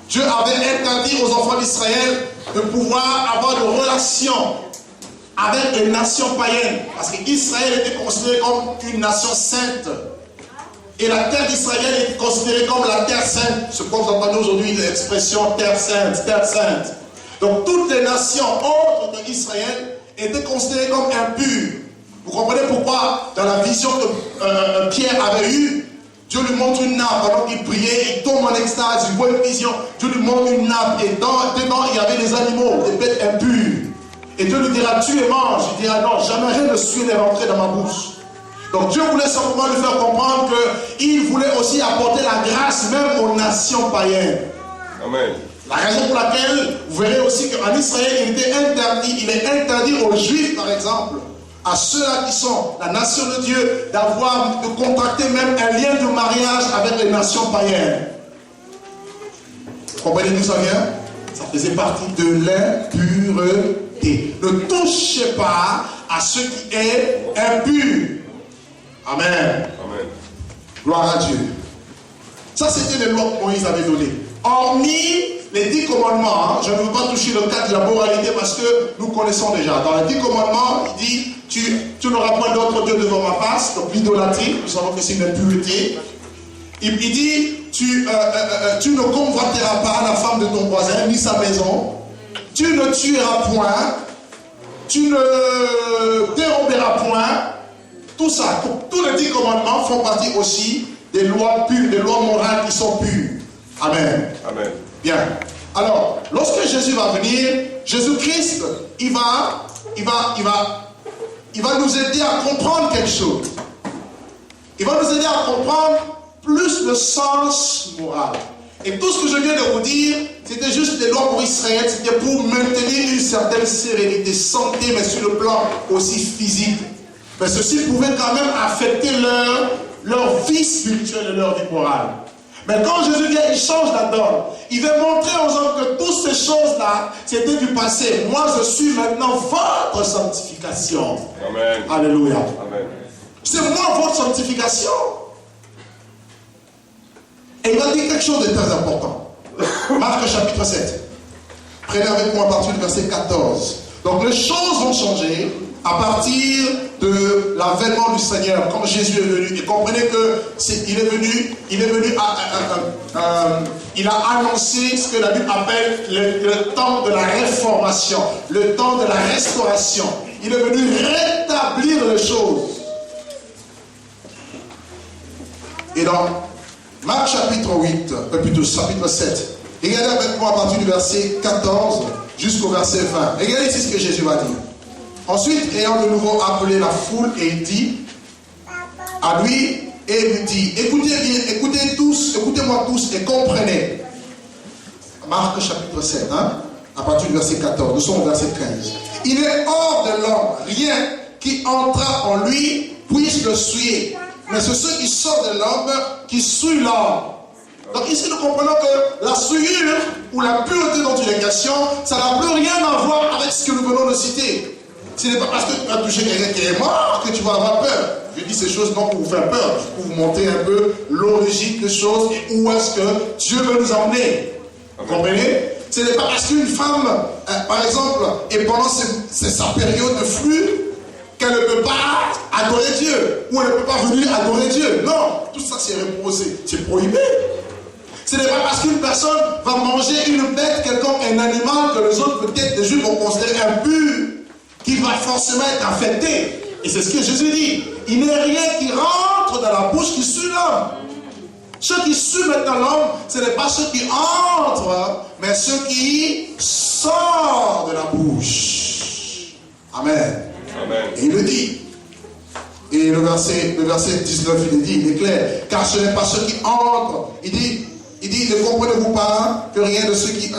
Dieu avait interdit aux enfants d'Israël de pouvoir avoir de relations avec les nations païennes. Parce qu'Israël était considéré comme une nation sainte. Et la terre d'Israël était considérée comme la terre sainte. Ce qu'on entend aujourd'hui, l'expression terre sainte, terre sainte. Donc toutes les nations autres qu'Israël étaient considérées comme impures. Vous comprenez pourquoi, dans la vision que Pierre avait eue, Dieu lui montre une nappe pendant qu'il priait, il tombe en extase, il voit une vision, Dieu lui montre une nappe et dedans il y avait des animaux, des bêtes impures. Et Dieu lui dira, tu les manges. Il dira, non, jamais rien de suie n'est rentré dans ma bouche. Donc Dieu voulait simplement lui faire comprendre qu'il voulait aussi apporter la grâce même aux nations païennes.
Amen.
La raison pour laquelle, vous verrez aussi qu'en Israël, il est interdit aux Juifs, par exemple, à ceux-là qui sont la nation de Dieu, de contracter même un lien de mariage avec les nations païennes. Vous comprenez d'où ça vient? Ça faisait partie de l'impureté. Ne touchez pas à ce qui est impur. Amen.
Amen.
Gloire à Dieu. Ça, c'était les lois que Moïse avait données. Hormis les 10 commandements, je ne veux pas toucher le cadre de la moralité parce que nous connaissons déjà. Dans les 10 commandements, il dit, tu n'auras point d'autre Dieu devant ma face, donc l'idolâtrie, nous savons que c'est une impureté. Il dit, tu ne convoiteras pas la femme de ton voisin, ni sa maison, tu ne tueras point, tu ne déroberas point. Tout ça, tous les 10 commandements font partie aussi des lois pures, des lois morales qui sont pures. Amen.
Amen.
Bien. Alors, lorsque Jésus va venir, Jésus-Christ, il va nous aider à comprendre quelque chose. Il va nous aider à comprendre plus le sens moral. Et tout ce que je viens de vous dire, c'était juste des lois pour Israël, c'était pour maintenir une certaine sérénité, santé, mais sur le plan aussi physique. Mais ceci pouvait quand même affecter leur vie spirituelle et leur vie morale. Mais quand Jésus vient, il change la donne. Il veut montrer aux hommes que toutes ces choses-là, c'était du passé. Moi, je suis maintenant votre sanctification.
Amen.
Alléluia.
Amen.
C'est moi votre sanctification. Et il va dire quelque chose de très important. Marc chapitre 7. Prenez avec moi à partir du verset 14. Donc les choses vont changer à partir de l'avènement du Seigneur, quand Jésus est venu. Et comprenez il a annoncé ce que la Bible appelle le temps de la réformation, le temps de la restauration. Il est venu rétablir les choses. Et dans Marc chapitre 7, regardez avec moi à partir du verset 14 jusqu'au verset 20. Regardez ici ce que Jésus va dire. Ensuite, ayant de nouveau appelé la foule, et il dit à lui, et lui dit, écoutez bien, écoutez-moi tous et comprenez. Marc chapitre 7, à partir du verset 14, nous sommes au verset 15. Il est hors de l'homme, rien qui entra en lui puisse le souiller. Mais c'est ceux qui sortent de l'homme qui souillent l'homme. Donc ici nous comprenons que la souillure ou la pureté dont il est question, ça n'a plus rien à voir avec ce que nous venons de citer. Ce n'est pas parce que tu vas toucher quelqu'un qui est mort que tu vas avoir peur. Je dis ces choses non pour vous faire peur, pour vous montrer un peu l'origine des choses et où est-ce que Dieu veut nous emmener. Vous comprenez? Ce n'est pas parce qu'une femme, par exemple, et pendant sa période de flux, qu'elle ne peut pas adorer Dieu, ou elle ne peut pas venir adorer Dieu. Non, tout ça c'est reposé, c'est prohibé. Ce n'est pas parce qu'une personne va manger une bête, quelconque, un animal, que les autres peut-être des Juifs vont considérer impur, qu'il va forcément être affecté. Et c'est ce que Jésus dit. Il n'est rien qui rentre dans la bouche qui suit l'homme. Ceux qui suivent maintenant l'homme, ce n'est pas ceux qui entrent, mais ceux qui sortent de la bouche. Amen.
Amen.
Et il le dit. Et le verset 19, il le dit, il est clair. Car ce n'est pas ceux qui entrent. Il dit, ne comprenez-vous pas que rien de ce qui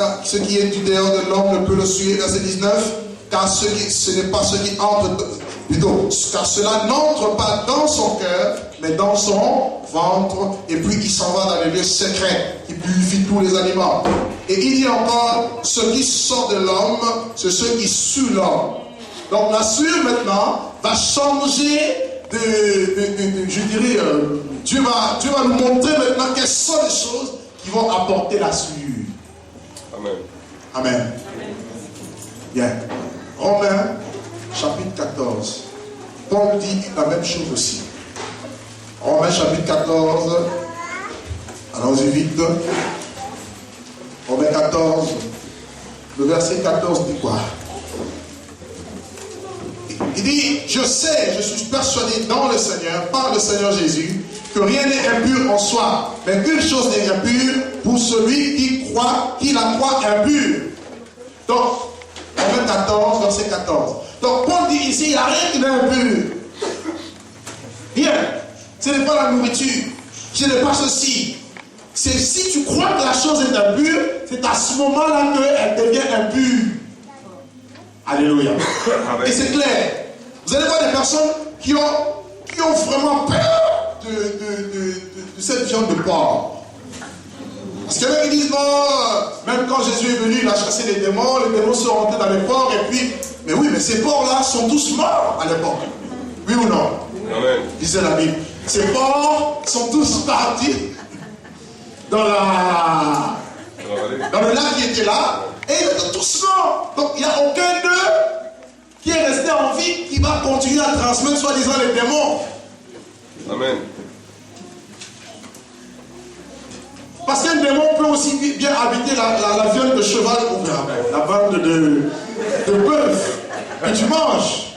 est du dehors de l'homme ne peut le suivre. Verset 19. Car ce n'est pas ceux qui entrent, plutôt, car cela n'entre pas dans son cœur, mais dans son ventre, et puis il s'en va dans les lieux secrets, qui purifient tous les aliments. Et il dit encore, ce qui sort de l'homme, c'est ceux qui suent l'homme. Donc la sueur maintenant va changer je dirais, Dieu va nous montrer maintenant quelles sont les choses qui vont apporter la souillure.
Amen.
Amen. Bien. Romains, chapitre 14. Paul dit la même chose aussi. Romains, chapitre 14. Allons-y vite. Romains 14. Le verset 14 dit quoi? Il dit, je suis persuadé dans le Seigneur, par le Seigneur Jésus, que rien n'est impur en soi, mais qu'une chose n'est impure pour celui qui la croit impure. Donc, Romains 14, verset 14. Donc, Paul dit ici, il n'y a rien qui n'est impur. Rien. Ce n'est pas la nourriture. Ce n'est pas ceci. C'est si tu crois que la chose est impure, c'est à ce moment-là qu'elle devient impure. Alléluia. Et c'est clair. Vous allez voir des personnes qui ont vraiment peur de cette viande de porc. Parce qu'il y en a qui disent, non, même quand Jésus est venu, il a chassé les démons sont rentrés dans les porcs, et puis, mais oui, mais ces porcs-là sont tous morts à l'époque. Oui ou non?
Amen.
Disait la Bible. Ces porcs sont tous partis dans le lac qui était là, et ils étaient tous morts. Donc il n'y a aucun d'eux qui est resté en vie, qui va continuer à transmettre soi-disant les démons.
Amen.
Parce qu'un démon peut aussi bien habiter la viande de cheval ou la viande de bœuf que tu manges.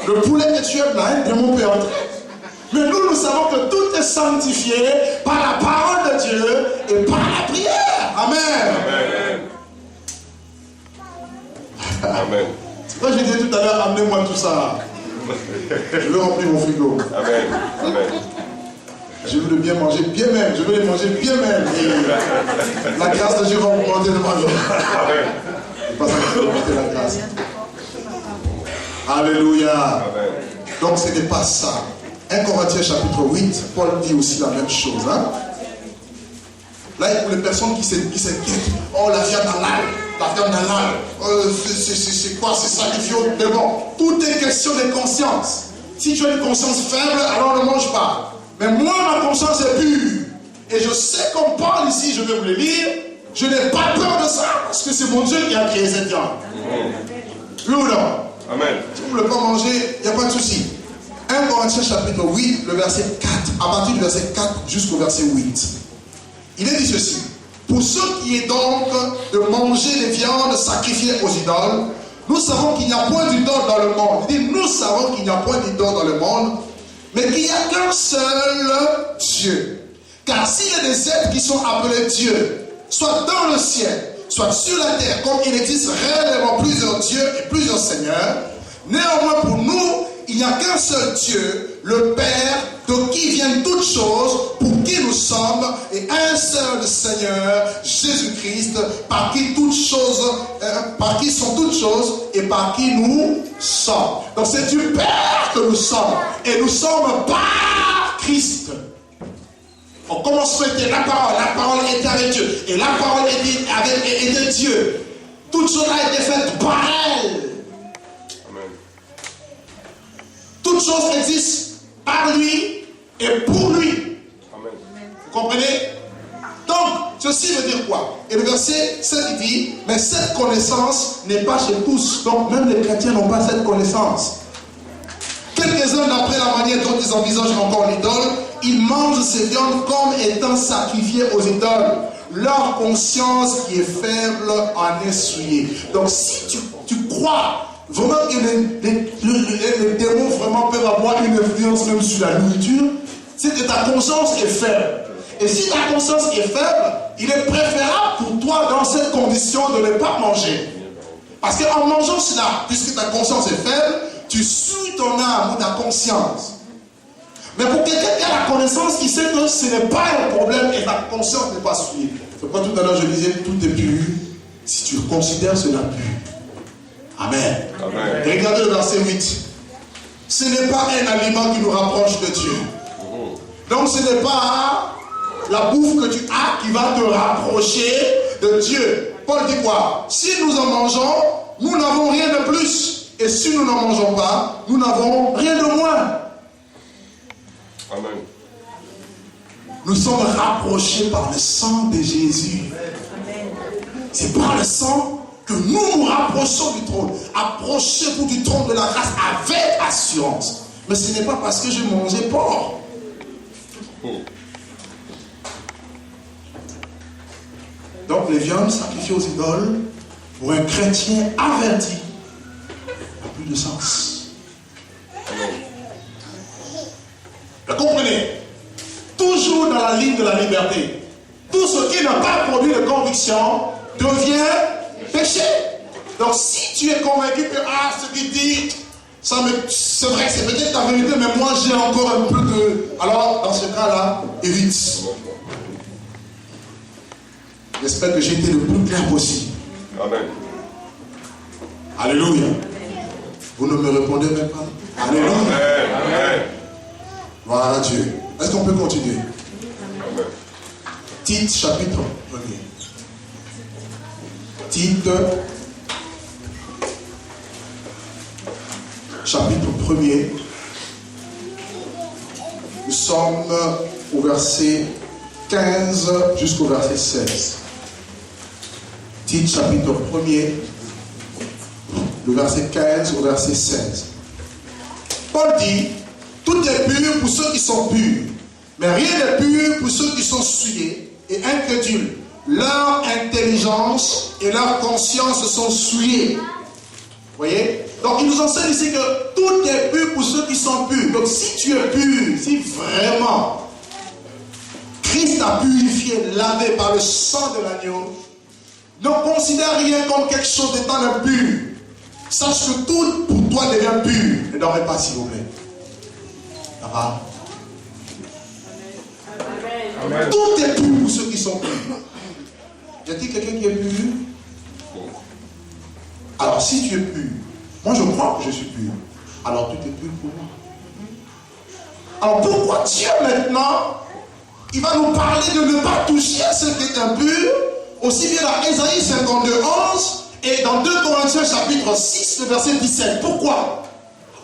Le poulet que tu aimes là, un démon peut entrer. Mais nous savons que tout est sanctifié par la parole de Dieu et par la prière. Amen.
Amen. Amen.
C'est pourquoi je disais tout à l'heure, amenez-moi tout ça. Je veux remplir mon frigo.
Amen. Amen.
Je veux le bien manger, bien même. Je veux les manger bien même. Et la grâce de Dieu va augmenter de ma vie. C'est pas ça qui va augmenter la grâce. Alléluia.
Amen.
Donc ce n'est pas ça. 1 Corinthiens chapitre 8, Paul dit aussi la même chose. Hein? Là, pour les personnes qui s'inquiètent, oh la viande halal, c'est quoi, c'est sacrifié au démon. Tout est question de conscience. Si tu as une conscience faible, alors ne mange pas. Mais moi, ma conscience est pure. Et je sais qu'on parle ici, je vais vous le lire, je n'ai pas peur de ça, parce que c'est mon Dieu qui a créé cette viande. Oui ou non?
Amen.
Si vous ne voulez pas manger, il n'y a pas de souci. 1 Corinthiens chapitre 8, le verset 4, à partir du verset 4 jusqu'au verset 8. Il est dit ceci. Pour ce qui est donc de manger les viandes sacrifiées aux idoles, nous savons qu'il n'y a point d'idole dans le monde. Il dit, nous savons qu'il n'y a point d'idole dans le monde, mais qu'il n'y a qu'un seul Dieu. Car s'il y a des êtres qui sont appelés Dieu, soit dans le ciel, soit sur la terre, comme il existe réellement plusieurs dieux et plusieurs seigneurs, néanmoins pour nous, il n'y a qu'un seul Dieu, le Père, de qui viennent toutes choses, pour qui nous sommes, et un seul Seigneur, Jésus-Christ, par qui sont toutes choses, et par qui nous sommes. Donc c'est du Père que nous sommes, et nous sommes par Christ. On commence par la parole était avec Dieu, et la parole était Dieu. Toutes choses ont été faites par elle. Toutes choses existent par lui et pour lui.
Amen.
Vous comprenez? Donc, ceci veut dire quoi? Et le verset 7 il dit, mais cette connaissance n'est pas chez tous. Donc, même les chrétiens n'ont pas cette connaissance. Quelques-uns, d'après la manière dont ils envisagent encore l'idole, ils mangent ces viandes comme étant sacrifiées aux idoles. Leur conscience qui est faible en est souillée. Donc, si tu crois vraiment que les démons vraiment peuvent avoir une influence même sur la nourriture, c'est que ta conscience est faible. Et si ta conscience est faible, il est préférable pour toi dans cette condition de ne pas manger. Parce qu'en mangeant cela, puisque ta conscience est faible, tu souilles ton âme ou ta conscience. Mais pour quelqu'un qui a la connaissance, qui sait que ce n'est pas un problème et ta conscience n'est pas souillée. C'est pourquoi tout à l'heure je disais, tout est pur si tu considères cela pur. Amen.
Amen.
Et regardez le verset 8. Ce n'est pas un aliment qui nous rapproche de Dieu. Donc ce n'est pas la bouffe que tu as qui va te rapprocher de Dieu. Paul dit quoi? Si nous en mangeons, nous n'avons rien de plus. Et si nous n'en mangeons pas, nous n'avons rien de moins.
Amen.
Nous sommes rapprochés par le sang de Jésus. C'est par le sang que nous nous rapprochons du trône. Approchez-vous du trône de la grâce avec assurance. Mais ce n'est pas parce que j'ai mangé porc. Donc les viandes sacrifiées aux idoles, pour un chrétien averti, n'a plus de sens. Vous comprenez? Toujours dans la ligne de la liberté. Tout ce qui n'a pas produit de conviction devient péché. Donc si tu es convaincu que ce qu'il dit, c'est vrai, c'est peut-être ta vérité, mais moi j'ai encore un peu de... Alors dans ce cas-là, évite. J'espère que j'ai été le plus clair possible.
Amen.
Alléluia. Vous ne me répondez même pas. Alléluia.
Amen.
Voilà Dieu. Est-ce qu'on peut continuer?
Amen.
Tite chapitre 1er. Tite chapitre 1er. Nous sommes au verset 15 jusqu'au verset 16. Tite chapitre 1er, le verset 15 au verset 16. Paul dit, tout est pur pour ceux qui sont purs, mais rien n'est pur pour ceux qui sont souillés et incrédules. Leur intelligence et leur conscience sont souillées. Vous voyez? Donc il nous enseigne ici que tout est pur pour ceux qui sont purs. Donc si tu es pur, si vraiment Christ a purifié, lavé par le sang de l'agneau, ne considère rien comme quelque chose d'étant impur. Sache que tout pour toi devient pur. Ne dormez pas s'il vous plaît. Ça va? Amen. Tout est pur pour ceux qui sont purs. Y a-t-il quelqu'un qui est pur? Alors si tu es pur, moi je crois que je suis pur, alors tout est pur pour moi. Alors pourquoi Dieu maintenant, il va nous parler de ne pas toucher à ce qui est impur, aussi bien dans Ésaïe 52, 11 et dans 2 Corinthiens chapitre 6, le verset 17. Pourquoi?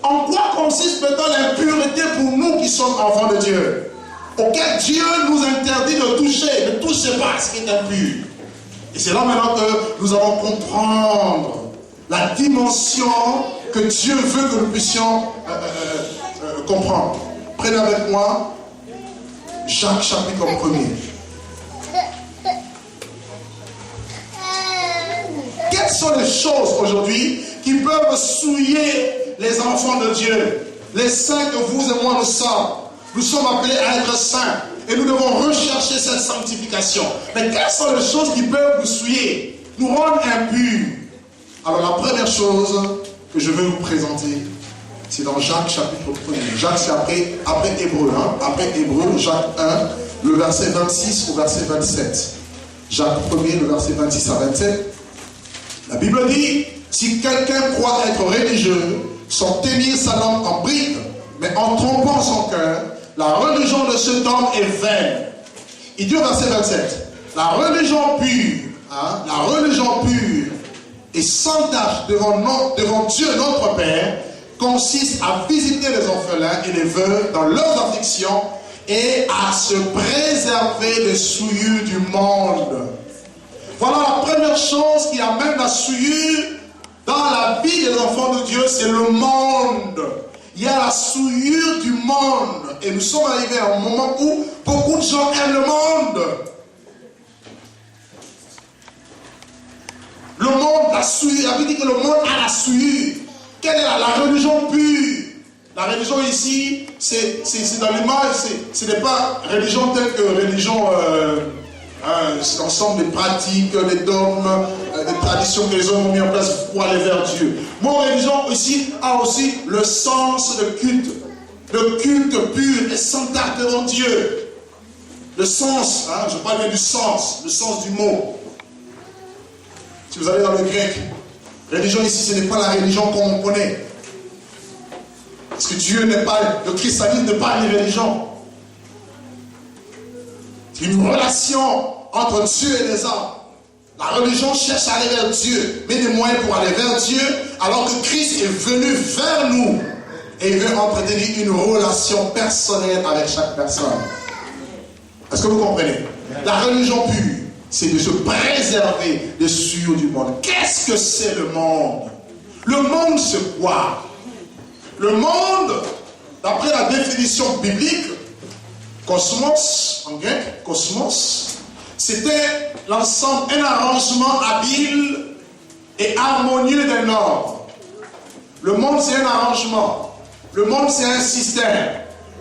En quoi consiste maintenant l'impureté pour nous qui sommes enfants de Dieu, auquel Dieu nous interdit de toucher? Ne touchez pas à ce qui est impur. Et c'est là maintenant que nous allons comprendre la dimension que Dieu veut que nous puissions comprendre. Prenez avec moi Jacques chapitre 1er. Quelles sont les choses aujourd'hui qui peuvent souiller les enfants de Dieu? Les saints que vous et moi nous sommes. Nous sommes appelés à être saints. Et nous devons rechercher cette sanctification. Mais quelles sont les choses qui peuvent nous souiller, nous rendre impurs? Alors la première chose que je vais vous présenter, c'est dans Jacques chapitre 1er. Jacques c'est après Hébreu. Après Hébreu, Jacques 1, le verset 26 au verset 27. Jacques 1er, le verset 26 à 27. La Bible dit, si quelqu'un croit être religieux, sans tenir sa langue en bride, mais en trompant son cœur, la religion de cet homme est vaine. Il dit au verset 27, la religion pure et sans tache devant Dieu notre Père consiste à visiter les orphelins et les veuves dans leurs afflictions et à se préserver des souillures du monde. Voilà la première chose qui amène la souillure dans la vie des enfants de Dieu, c'est le monde. Il y a la souillure du monde. Et nous sommes arrivés à un moment où beaucoup de gens aiment le monde. Le monde, la souillure. La Bible dit que le monde a la souillure. Quelle est la religion pure? La religion ici, c'est dans l'image, ce n'est pas religion telle que religion, c'est l'ensemble des pratiques, des dogmes, des traditions que les hommes ont mis en place pour aller vers Dieu. Mon religion ici a aussi le sens de culte. Le culte pur et sans tache devant Dieu. Le sens, je parle bien du sens, le sens du mot. Si vous allez dans le grec, religion ici, ce n'est pas la religion qu'on connaît. Parce que Dieu n'est pas, le christianisme n'est pas une religion. C'est une relation entre Dieu et les hommes. La religion cherche à aller vers Dieu, mais des moyens pour aller vers Dieu, alors que Christ est venu vers nous et il veut entretenir une relation personnelle avec chaque personne. Est-ce que vous comprenez? La religion pure, c'est de se préserver des souillures du monde. Qu'est-ce que c'est le monde? Le monde, c'est quoi? Le monde, d'après la définition biblique, cosmos, en grec, cosmos, c'était l'ensemble, un arrangement habile et harmonieux d'un ordre. Le monde, c'est un arrangement. Le monde, c'est un système.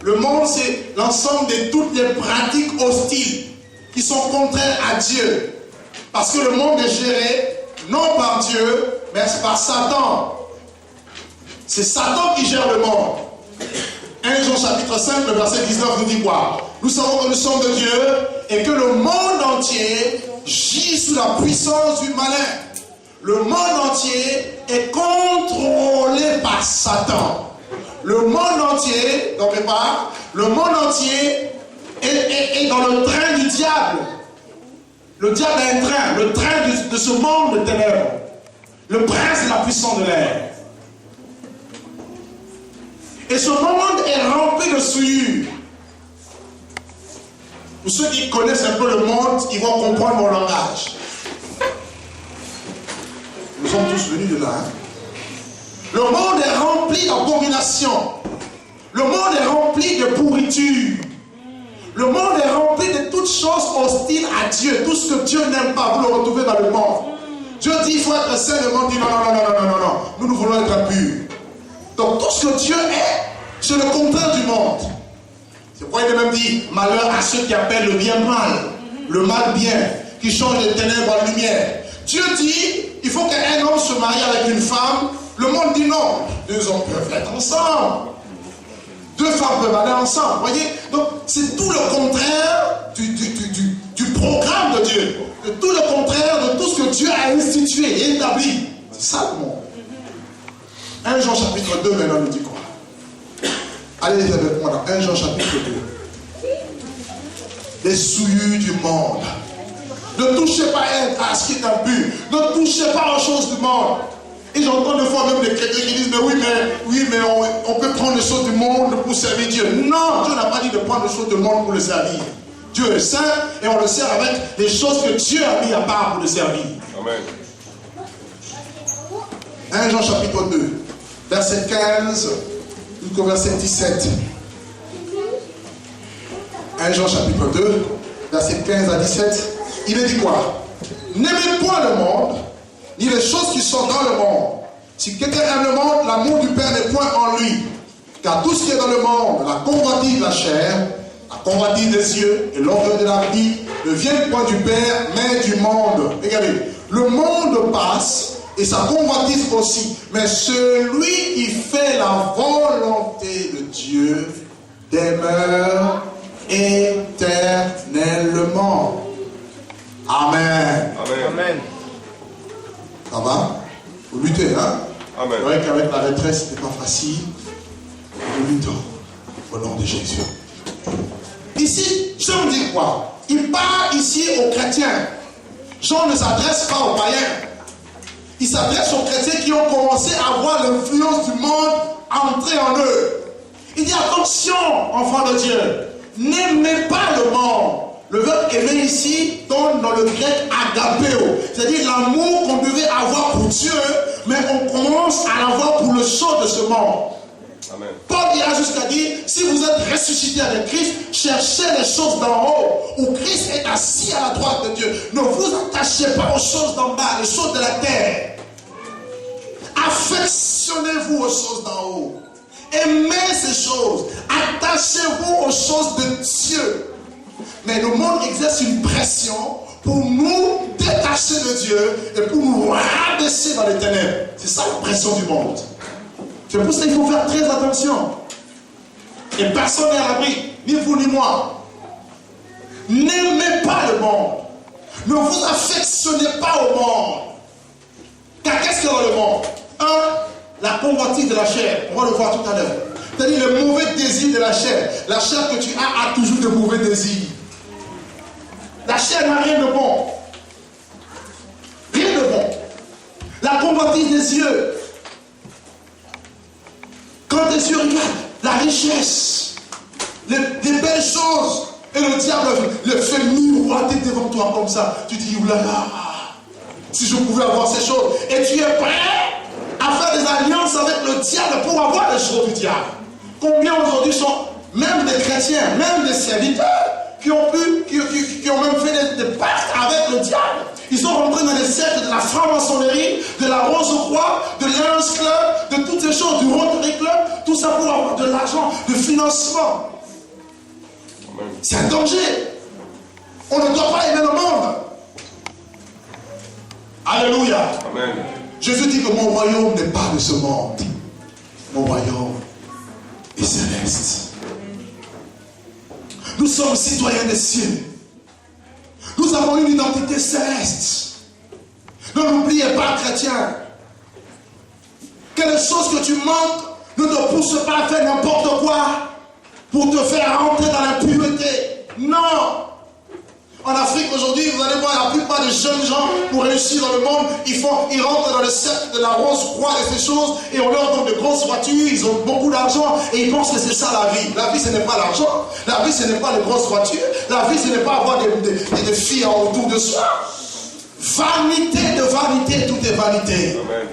Le monde, c'est l'ensemble de toutes les pratiques hostiles qui sont contraires à Dieu. Parce que le monde est géré, non par Dieu, mais par Satan. C'est Satan qui gère le monde. 1 Jean chapitre 5, le verset 19 nous dit quoi? Nous savons que nous sommes de Dieu et que le monde entier gît sous la puissance du malin. Le monde entier est contrôlé par Satan. Le monde entier, donc le monde entier est dans le train du diable. Le diable a un train, le train de ce monde de ténèbres. Le prince de la puissance de l'air. Et ce monde est rempli de souillures. Pour ceux qui connaissent un peu le monde, ils vont comprendre mon langage. Nous sommes tous venus de là. Hein? Le monde est rempli d'abominations. Le monde est rempli de pourriture. Le monde est rempli de toutes choses hostiles à Dieu. Tout ce que Dieu n'aime pas, vous le retrouvez dans le monde. Dieu dit il faut être saint, le monde dit non. Nous voulons être purs. Donc tout ce que Dieu est, c'est le contraire du monde. C'est pourquoi il est même dit malheur à ceux qui appellent le bien mal, le mal bien, qui changent les ténèbres en lumière. Dieu dit il faut qu'un homme se marie avec une femme. Le monde dit non. 2 hommes peuvent être ensemble. 2 femmes peuvent aller ensemble. Vous voyez? Donc c'est tout le contraire du programme de Dieu. De tout le contraire de tout ce que Dieu a institué et établi. C'est ça le monde. 1 Jean chapitre 2 maintenant nous dit quoi? Allez avec moi dans 1 Jean chapitre 2. Les souillures du monde. Ne touchez pas à ce qui est impur. Ne touchez pas aux choses du monde. Et j'entends des fois même des chrétiens qui disent mais on peut prendre les choses du monde pour servir Dieu. Non, Dieu n'a pas dit de prendre les choses du monde pour le servir. Dieu est saint et on le sert avec les choses que Dieu a mis à part pour le servir.
Amen.
1 Jean chapitre 2, verset 15 jusqu'au verset 17. 1 Jean chapitre 2, verset 15 à 17. Il est dit quoi? N'aimez point le monde, ni les choses qui sont dans le monde. Si quelqu'un aime le monde, l'amour du Père n'est point en lui. Car tout ce qui est dans le monde, la convoitise de la chair, la convoitise des yeux et l'orgueil de la vie, ne viennent point du Père, mais du monde. Regardez, le monde passe et sa convoitise aussi. Mais celui qui fait la volonté de Dieu demeure éternellement. Amen.
Amen.
Ça va? Vous luttez, hein?
Amen.
C'est vrai qu'avec la retraite, c'était pas facile. Nous luttons au nom de Jésus. Ici, Jean dit quoi? Il parle ici aux chrétiens. Jean ne s'adresse pas aux païens. Il s'adresse aux chrétiens qui ont commencé à voir l'influence du monde entrer en eux. Il dit attention, enfants de Dieu, n'aimez pas le monde. Le verbe aimer ici donne dans le grec agapéo, c'est-à-dire l'amour qu'on devait avoir pour Dieu, mais on commence à l'avoir pour le sceau de ce monde.
Amen.
Paul ira jusqu'à dire, si vous êtes ressuscité avec Christ, cherchez les choses d'en haut, où Christ est assis à la droite de Dieu. Ne vous attachez pas aux choses d'en bas, les choses de la terre. Affectionnez-vous aux choses d'en haut. Aimez ces choses. Attachez-vous aux choses de Dieu. Mais le monde exerce une pression pour nous détacher de Dieu et pour nous rabaisser dans les ténèbres. C'est ça la pression du monde. C'est pour ça qu'il faut faire très attention. Et personne n'est à l'abri, ni vous ni moi. N'aimez pas le monde. Ne vous affectionnez pas au monde. Car qu'est-ce qu'il y a dans le monde? La convoitise de la chair. On va le voir tout à l'heure. C'est-à-dire le mauvais désir de la chair. La chair que tu as a toujours de mauvais désirs. La chair n'a rien de bon. gourmandise des yeux. Quand tes yeux regardent la richesse, les belles choses, et le diable le fait miroiter devant toi comme ça, tu dis, oulala, si je pouvais avoir ces choses, et tu es prêt à faire des alliances avec le diable pour avoir les choses du diable. Combien aujourd'hui sont même des chrétiens, même des serviteurs, qui ont même fait des pactes avec le diable. Ils sont rentrés dans les cercles de la franc-maçonnerie, de la Rose-Croix, de Lions Club, de toutes ces choses, du Rotary Club, tout ça pour avoir de l'argent, de financement. C'est un danger. On ne doit pas aimer le monde. Alléluia.
Amen.
Jésus dit que mon royaume n'est pas de ce monde. Mon royaume est céleste. Nous sommes citoyens des cieux. Nous avons une identité céleste. Ne l'oubliez pas, chrétien. Que les choses que tu manques ne te poussent pas à faire n'importe quoi pour te faire rentrer dans l'impureté. Non. En Afrique aujourd'hui, vous allez voir la plupart des jeunes gens, pour réussir dans le monde, ils rentrent dans le cercle de la Rose-Croix et ces choses, et on leur donne de grosses voitures, ils ont beaucoup d'argent, et ils pensent que c'est ça la vie. La vie, ce n'est pas l'argent. La vie, ce n'est pas les grosses voitures. La vie, ce n'est pas avoir des filles autour de soi. Vanité de vanité, tout est vanité.
Amen.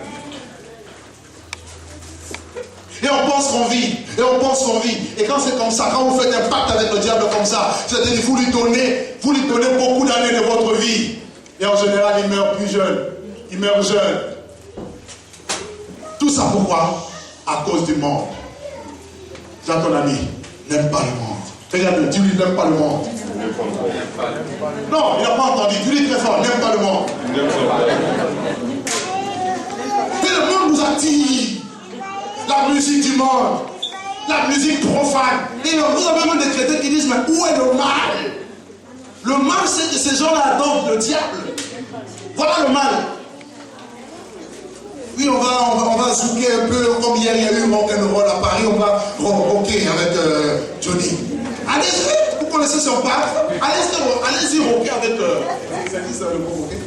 Et on pense qu'on vit, et on pense qu'on vit. Et quand c'est comme ça, quand vous faites un pacte avec le diable comme ça, c'est-à-dire vous lui donnez beaucoup d'années de votre vie. Et en général, il meurt plus jeune. Il meurt jeune. Tout ça pourquoi? À cause du monde. Dis à ton ami, n'aime pas le monde. Regarde, dis-lui, n'aime pas le monde. Non, il n'a pas entendu. Dis-lui très fort, n'aime pas le monde. Mais le monde nous attire. La musique du monde, la musique profane. Et vous avez même des chrétiens qui disent, mais où est le mal? Le mal, c'est que ces gens-là adorent le diable. Voilà le mal. Oui, on va zouker un peu, comme hier il y a eu rock'n'roll à Paris, on va rocker avec Johnny. Allez-y, vous connaissez son père. Allez-y rocker avec... c'est ça le mot rocker?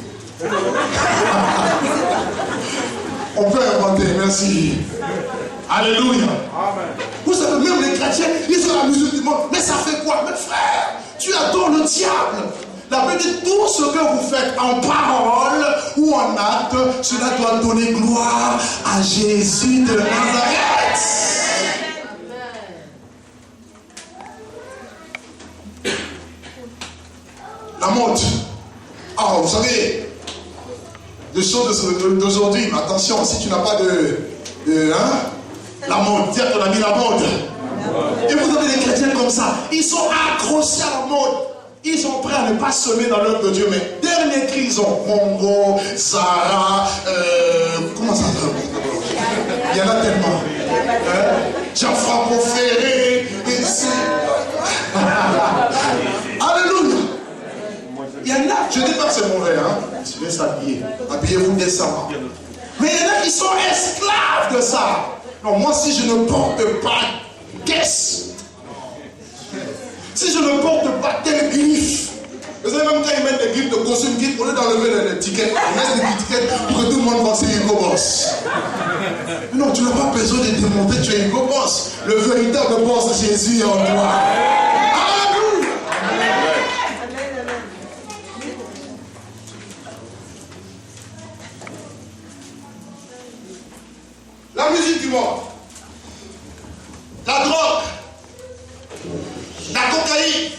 On peut inventer, merci. Alléluia. Amen. Vous savez, même les chrétiens, ils ont la musique du monde. Mais ça fait quoi? Mais frère, tu adores le diable. La Bible dit, tout ce que vous faites en parole ou en acte, cela doit donner gloire à Jésus de Nazareth. La mode. Ah, vous savez, les choses d'aujourd'hui, mais attention, si tu n'as pas la mode, dire ton ami la mode. Et vous avez des chrétiens comme ça, ils sont accrochés à la mode. Ils sont prêts à ne pas semer dans l'œuvre de Dieu, mais dernier cri, ils ont Mongo, Zara, comment ça s'appelle? Il y en a tellement. Jean-Franco Ferré, et c'est... Alléluia. Il y en a, je ne dis pas que c'est mauvais, hein. Je vais s'habiller. Habillez-vous décemment. Mais il y en a qui sont esclaves de ça. Non, moi, si je ne porte pas caisse, si je ne porte pas tel griffe, vous savez, même quand ils mettent des griffes de costume, au lieu d'enlever les tickets, ils mettent des tickets pour que tout le monde voit que c'est Hugo Boss. Non, tu n'as pas besoin de démontrer que tu es Hugo Boss. Le véritable boss de Jésus est en toi. Alléluia. La musique du monde, la drogue, la cocaïne,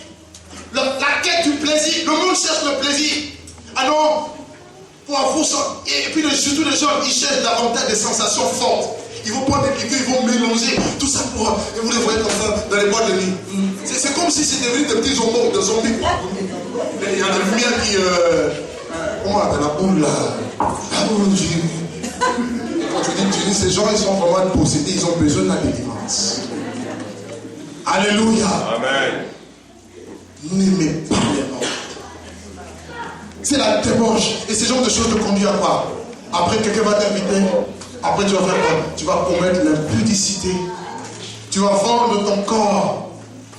la quête du plaisir. Le monde cherche le plaisir. Ah non, et puis surtout les gens, ils cherchent davantage des sensations fortes. Ils vont prendre des piqûres, ils vont mélanger tout ça pour... Et vous les voyez comme ça dans les boîtes de nuit. C'est comme si c'était devenu des petits zombies. Il y a des lumières qui... comment on appelle la boule là? La boule du... Quand tu dis, ces gens, ils sont vraiment possédés, ils ont besoin de la délivrance. Alléluia.
Amen.
N'aimez pas les morts. C'est la débauche. Et ce genre de choses te conduit à quoi? Après, quelqu'un va t'inviter. Après, tu vas faire quoi? Tu vas commettre l'impudicité. Tu vas vendre ton corps.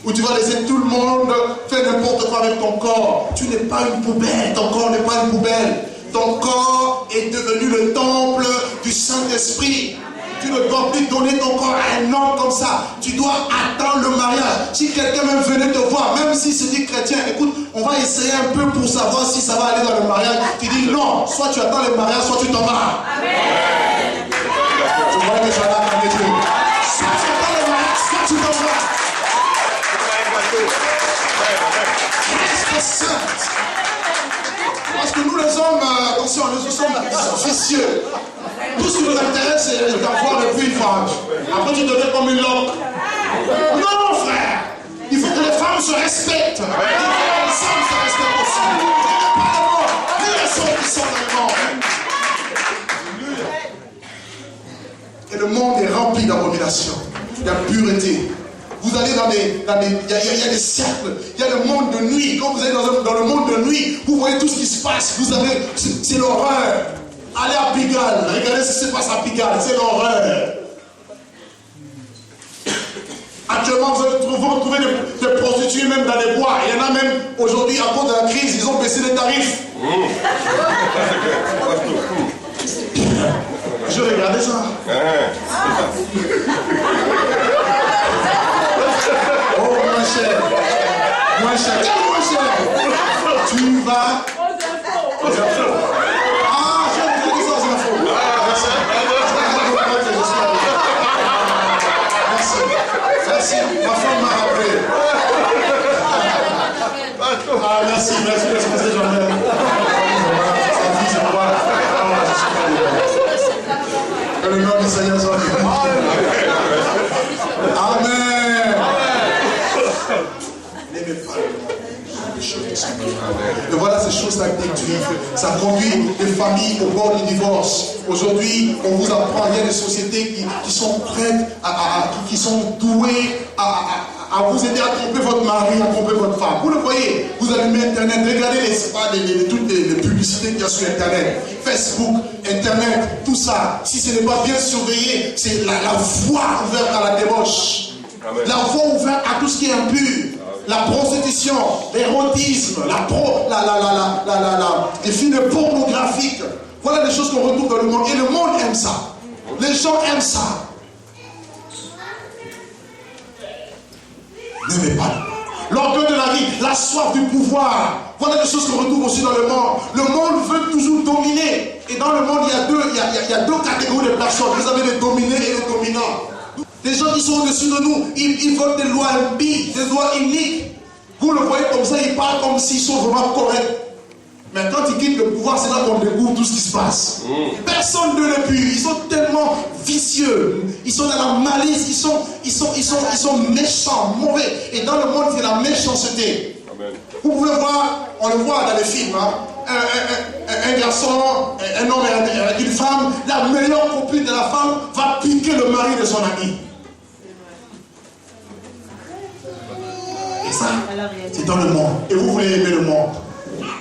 Ou tu vas laisser tout le monde faire n'importe quoi avec ton corps. Tu n'es pas une poubelle. Ton corps n'est pas une poubelle. ton corps est devenu le temple du Saint-Esprit. Tu ne dois plus donner ton corps à un homme comme ça. Tu dois attendre le mariage. Si quelqu'un même venait te voir, même si c'est dit chrétien, écoute, on va essayer un peu pour savoir si ça va aller dans le mariage. Tu dis non, soit tu attends le mariage, soit tu t'en vas. Amen. Je vois que je suis là, Dieu. Soit tu attends le mariage, soit tu t'en vas. Reste sainte. Parce que nous les hommes, attention, nous sommes vicieux. Tout ce qui nous intéresse, c'est d'avoir depuis une femme. Après, tu deviens comme une loque. Non, frère. Il faut que les femmes se respectent. Il faut que les hommes se respectent aussi. Il n'y a pas les hommes qui sont dans le monde. Et le monde est rempli d'abomination, d'impureté. Vous allez dans des... Il y a des cercles. Il y a le monde de nuit. Quand vous allez dans le monde de nuit, vous voyez tout ce qui se passe. Vous avez... C'est l'horreur. Allez à Pigalle. Regardez ce qui se passe à Pigalle. C'est l'horreur. Actuellement, vous retrouvez des prostituées même dans les bois. Il y en a même aujourd'hui, à cause de la crise, ils ont baissé les tarifs. Je regardais ça. Oh, moins cher. Moins cher. Quel moins cher? Tu vas. Ah, j'ai regardé ça aux infos. Merci. Merci. Ma femme m'a rappelé. Ah, merci. C'est Jean-Pierre. Sa fille, c'est moi. Que le nom du Seigneur soit béni. Amen. N'aimez pas le monde. Et voilà ces choses-là qui détruisent. Ça conduit les familles au bord du divorce. Aujourd'hui, on vous apprend, il y a des sociétés qui sont prêtes, qui sont douées à vous aider à tromper votre mari, à tromper votre femme. Vous le voyez, vous allumez Internet, regardez toutes les publicités qu'il y a sur Internet, Facebook, Internet, tout ça. Si ce n'est pas bien surveillé, c'est la voie ouverte à la débauche. Amen. La voie ouverte à tout ce qui est impur. La prostitution, l'érotisme, les films pornographiques. Voilà des choses qu'on retrouve dans le monde. Et le monde aime ça. Les gens aiment ça. N'aimez pas. L'orgueil de la vie, la soif du pouvoir. Voilà des choses qu'on retrouve aussi dans le monde. Le monde veut toujours dominer. Et dans le monde, il y a deux catégories de personnes. Vous avez les dominés et les dominants. Les gens qui sont au-dessus de nous, ils votent des lois impies, des lois iniques. Vous le voyez comme ça, ils parlent comme s'ils sont vraiment corrects. Mais quand ils quittent le pouvoir, c'est là qu'on découvre tout ce qui se passe. Personne ne les pue. Ils sont tellement vicieux. Ils sont dans la malice. Ils sont méchants, mauvais. Et dans le monde, c'est la méchanceté. Amen. Vous pouvez voir, on le voit dans les films, hein, un garçon, un homme avec une femme, la meilleure copine de la femme va piquer le mari de son ami. Et ça, c'est dans le monde. Et vous voulez aimer le monde.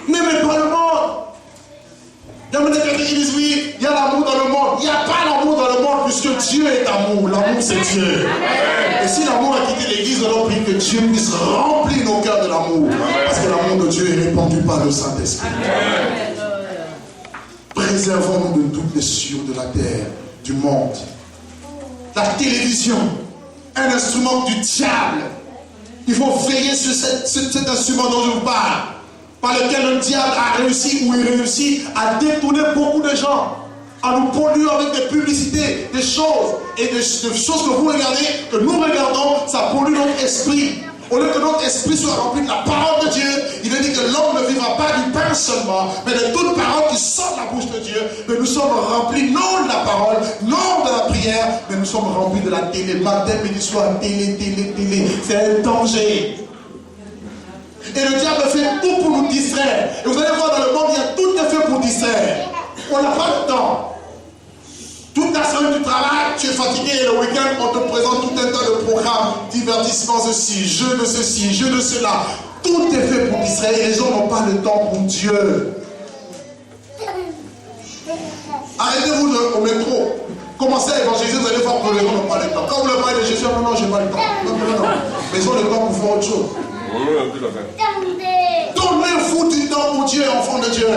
N'aimez pas le monde. Il y a des gens qui disent oui, il y a l'amour dans le monde. Il n'y a pas l'amour dans le monde puisque Dieu est amour. L'amour c'est Dieu. Et si l'amour a quitté l'église, alors prie que Dieu puisse remplir nos cœurs de l'amour. Parce que l'amour de Dieu est répandu par le Saint-Esprit. Préservons-nous de toutes les souillures de la terre, du monde. La télévision, un instrument du diable. Il faut veiller sur cet instrument dont je vous parle, par lequel le diable a réussi ou il réussit à détourner beaucoup de gens, en nous polluant avec des publicités, des choses, et des choses que vous regardez, que nous regardons, ça pollue notre esprit. Au lieu que notre esprit soit rempli de la parole de Dieu, il est dit que l'homme ne vivra pas du pain seulement, mais de toute parole qui sort de la bouche de Dieu. Mais nous sommes remplis non de la parole, non de la prière, mais nous sommes remplis de la télé. Matin, midi, soir, télé. C'est un danger. Et le diable fait tout pour nous distraire. Et vous allez voir dans le monde, il y a tout est fait pour distraire. On n'a pas le temps. Toute la semaine du travail, tu es fatigué et le week-end, on te présente tout un tas de programmes, divertissement, ceci, jeu de ceci, jeu de cela. Tout est fait pour distraire et les gens n'ont pas le temps pour Dieu. Arrêtez-vous au métro. Commencez à évangéliser, vous allez voir que les gens n'ont pas le temps. Quand vous leur parlez de Jésus, non, j'ai pas le temps. Non. Mais ils ont le temps pour faire autre chose. Donnez-vous du temps pour Dieu, enfant de Dieu.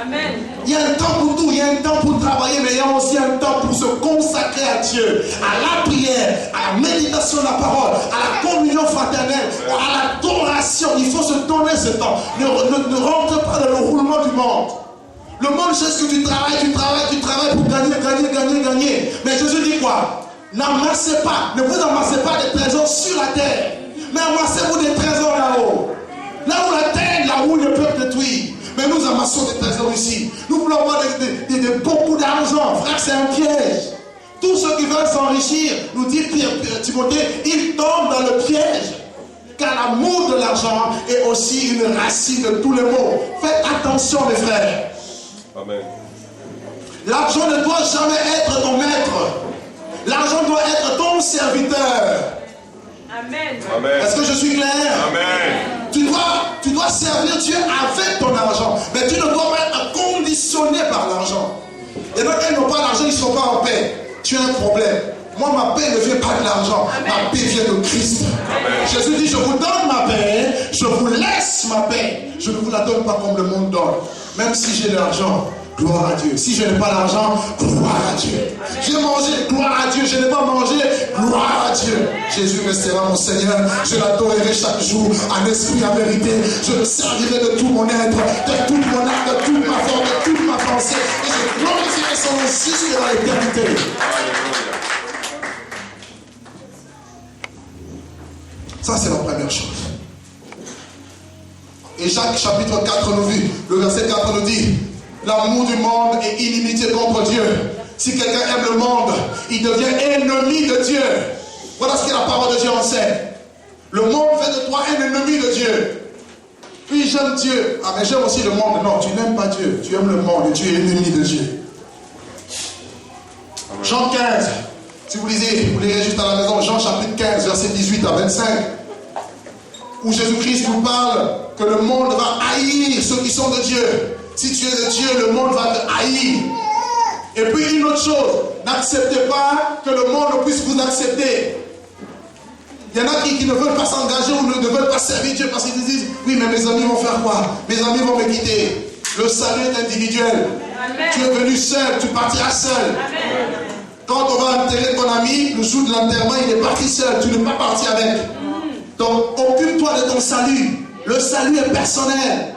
Amen.
Il y a un temps pour tout, il y a un temps pour travailler, mais il y a aussi un temps pour se consacrer à Dieu, à la prière, à la méditation de la parole, à la communion fraternelle, à l'adoration. Il faut se donner ce temps. Ne rentre pas dans le roulement du monde. Le monde sait ce que tu travailles pour gagner. Mais Jésus dit quoi? N'amassez pas, ne vous amassez pas des trésors sur la terre, mais amassez-vous des trésors là-haut. Là où la terre, la roue ne peut détruire. Mais nous amassons des trésors ici. Nous voulons avoir beaucoup d'argent. Frère, c'est un piège. Tous ceux qui veulent s'enrichir, nous dit Timothée, ils tombent dans le piège. Car l'amour de l'argent est aussi une racine de tous les maux. Faites attention, mes frères.
Amen.
L'argent ne doit jamais être ton maître. L'argent doit être ton serviteur.
Amen.
Amen.
Est-ce que je suis clair?
Amen.
Tu dois servir Dieu avec ton argent. Mais tu ne dois pas être conditionné par l'argent. Et donc, ils n'ont pas l'argent, ils ne sont pas en paix. Tu as un problème. Moi, ma paix ne vient pas de l'argent. Ma paix vient de Christ.
Amen.
Jésus dit, je vous donne ma paix, je vous laisse ma paix. Je ne vous la donne pas comme le monde donne. Même si j'ai l'argent, gloire à Dieu. Si je n'ai pas l'argent, gloire à Dieu. J'ai mangé, gloire à Dieu. Je n'ai pas mangé, gloire à Dieu. Jésus restera mon Seigneur. Je l'adorerai chaque jour, en esprit, en vérité. Je le servirai de tout mon être, de toute mon âme, de toute ma force, de toute ma pensée. Et je glorifierai son nom jusque dans l'éternité. Ça, c'est la première chose. Et Jacques chapitre 4 nous dit, le verset 4 nous dit, l'amour du monde est inimitié contre Dieu. Si quelqu'un aime le monde, il devient ennemi de Dieu. Voilà ce que la parole de Dieu enseigne. Le monde fait de toi un ennemi de Dieu. Puis j'aime Dieu. Ah mais j'aime aussi le monde. Non, tu n'aimes pas Dieu. Tu aimes le monde et tu es ennemi de Dieu. Jean 15. Si vous lisez, vous lirez juste à la maison, Jean chapitre 15, verset 18 à 25. Où Jésus-Christ nous parle que le monde va haïr ceux qui sont de Dieu. Si tu es de Dieu, le monde va te haïr. Et puis une autre chose, n'acceptez pas que le monde puisse vous accepter. Il y en a qui ne veulent pas s'engager ou ne veulent pas servir Dieu parce qu'ils disent, oui mais mes amis vont faire quoi? Mes amis vont me quitter. Le salut est individuel. Amen. Tu es venu seul, tu partiras seul. Amen. Quand on va enterrer ton ami, le jour de l'enterrement, il est parti seul, tu n'es pas parti avec. Donc occupe-toi de ton salut. Le salut est personnel.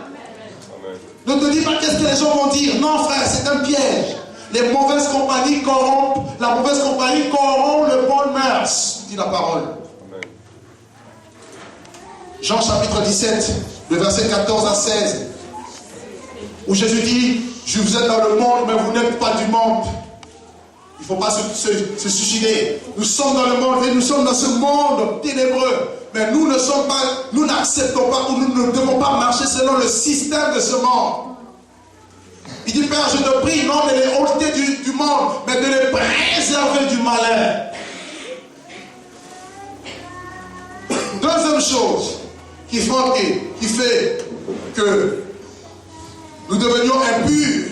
Ne te dis pas qu'est-ce que les gens vont dire. Non frère, c'est un piège. Les mauvaises compagnies corrompent. La mauvaise compagnie corrompt le bon mœurs, dit la parole. Amen. Jean chapitre 17, le verset 14 à 16. Où Jésus dit, je vous êtes dans le monde, mais vous n'êtes pas du monde. Il ne faut pas se suicider. Nous sommes dans le monde et nous sommes dans ce monde ténébreux. Mais nous ne sommes pas, nous n'acceptons pas ou nous ne devons pas marcher selon le système de ce monde. Il dit, Père, je te prie, non de les ôter du monde, mais de les préserver du malheur. Deuxième chose qui fait que nous devenions impurs.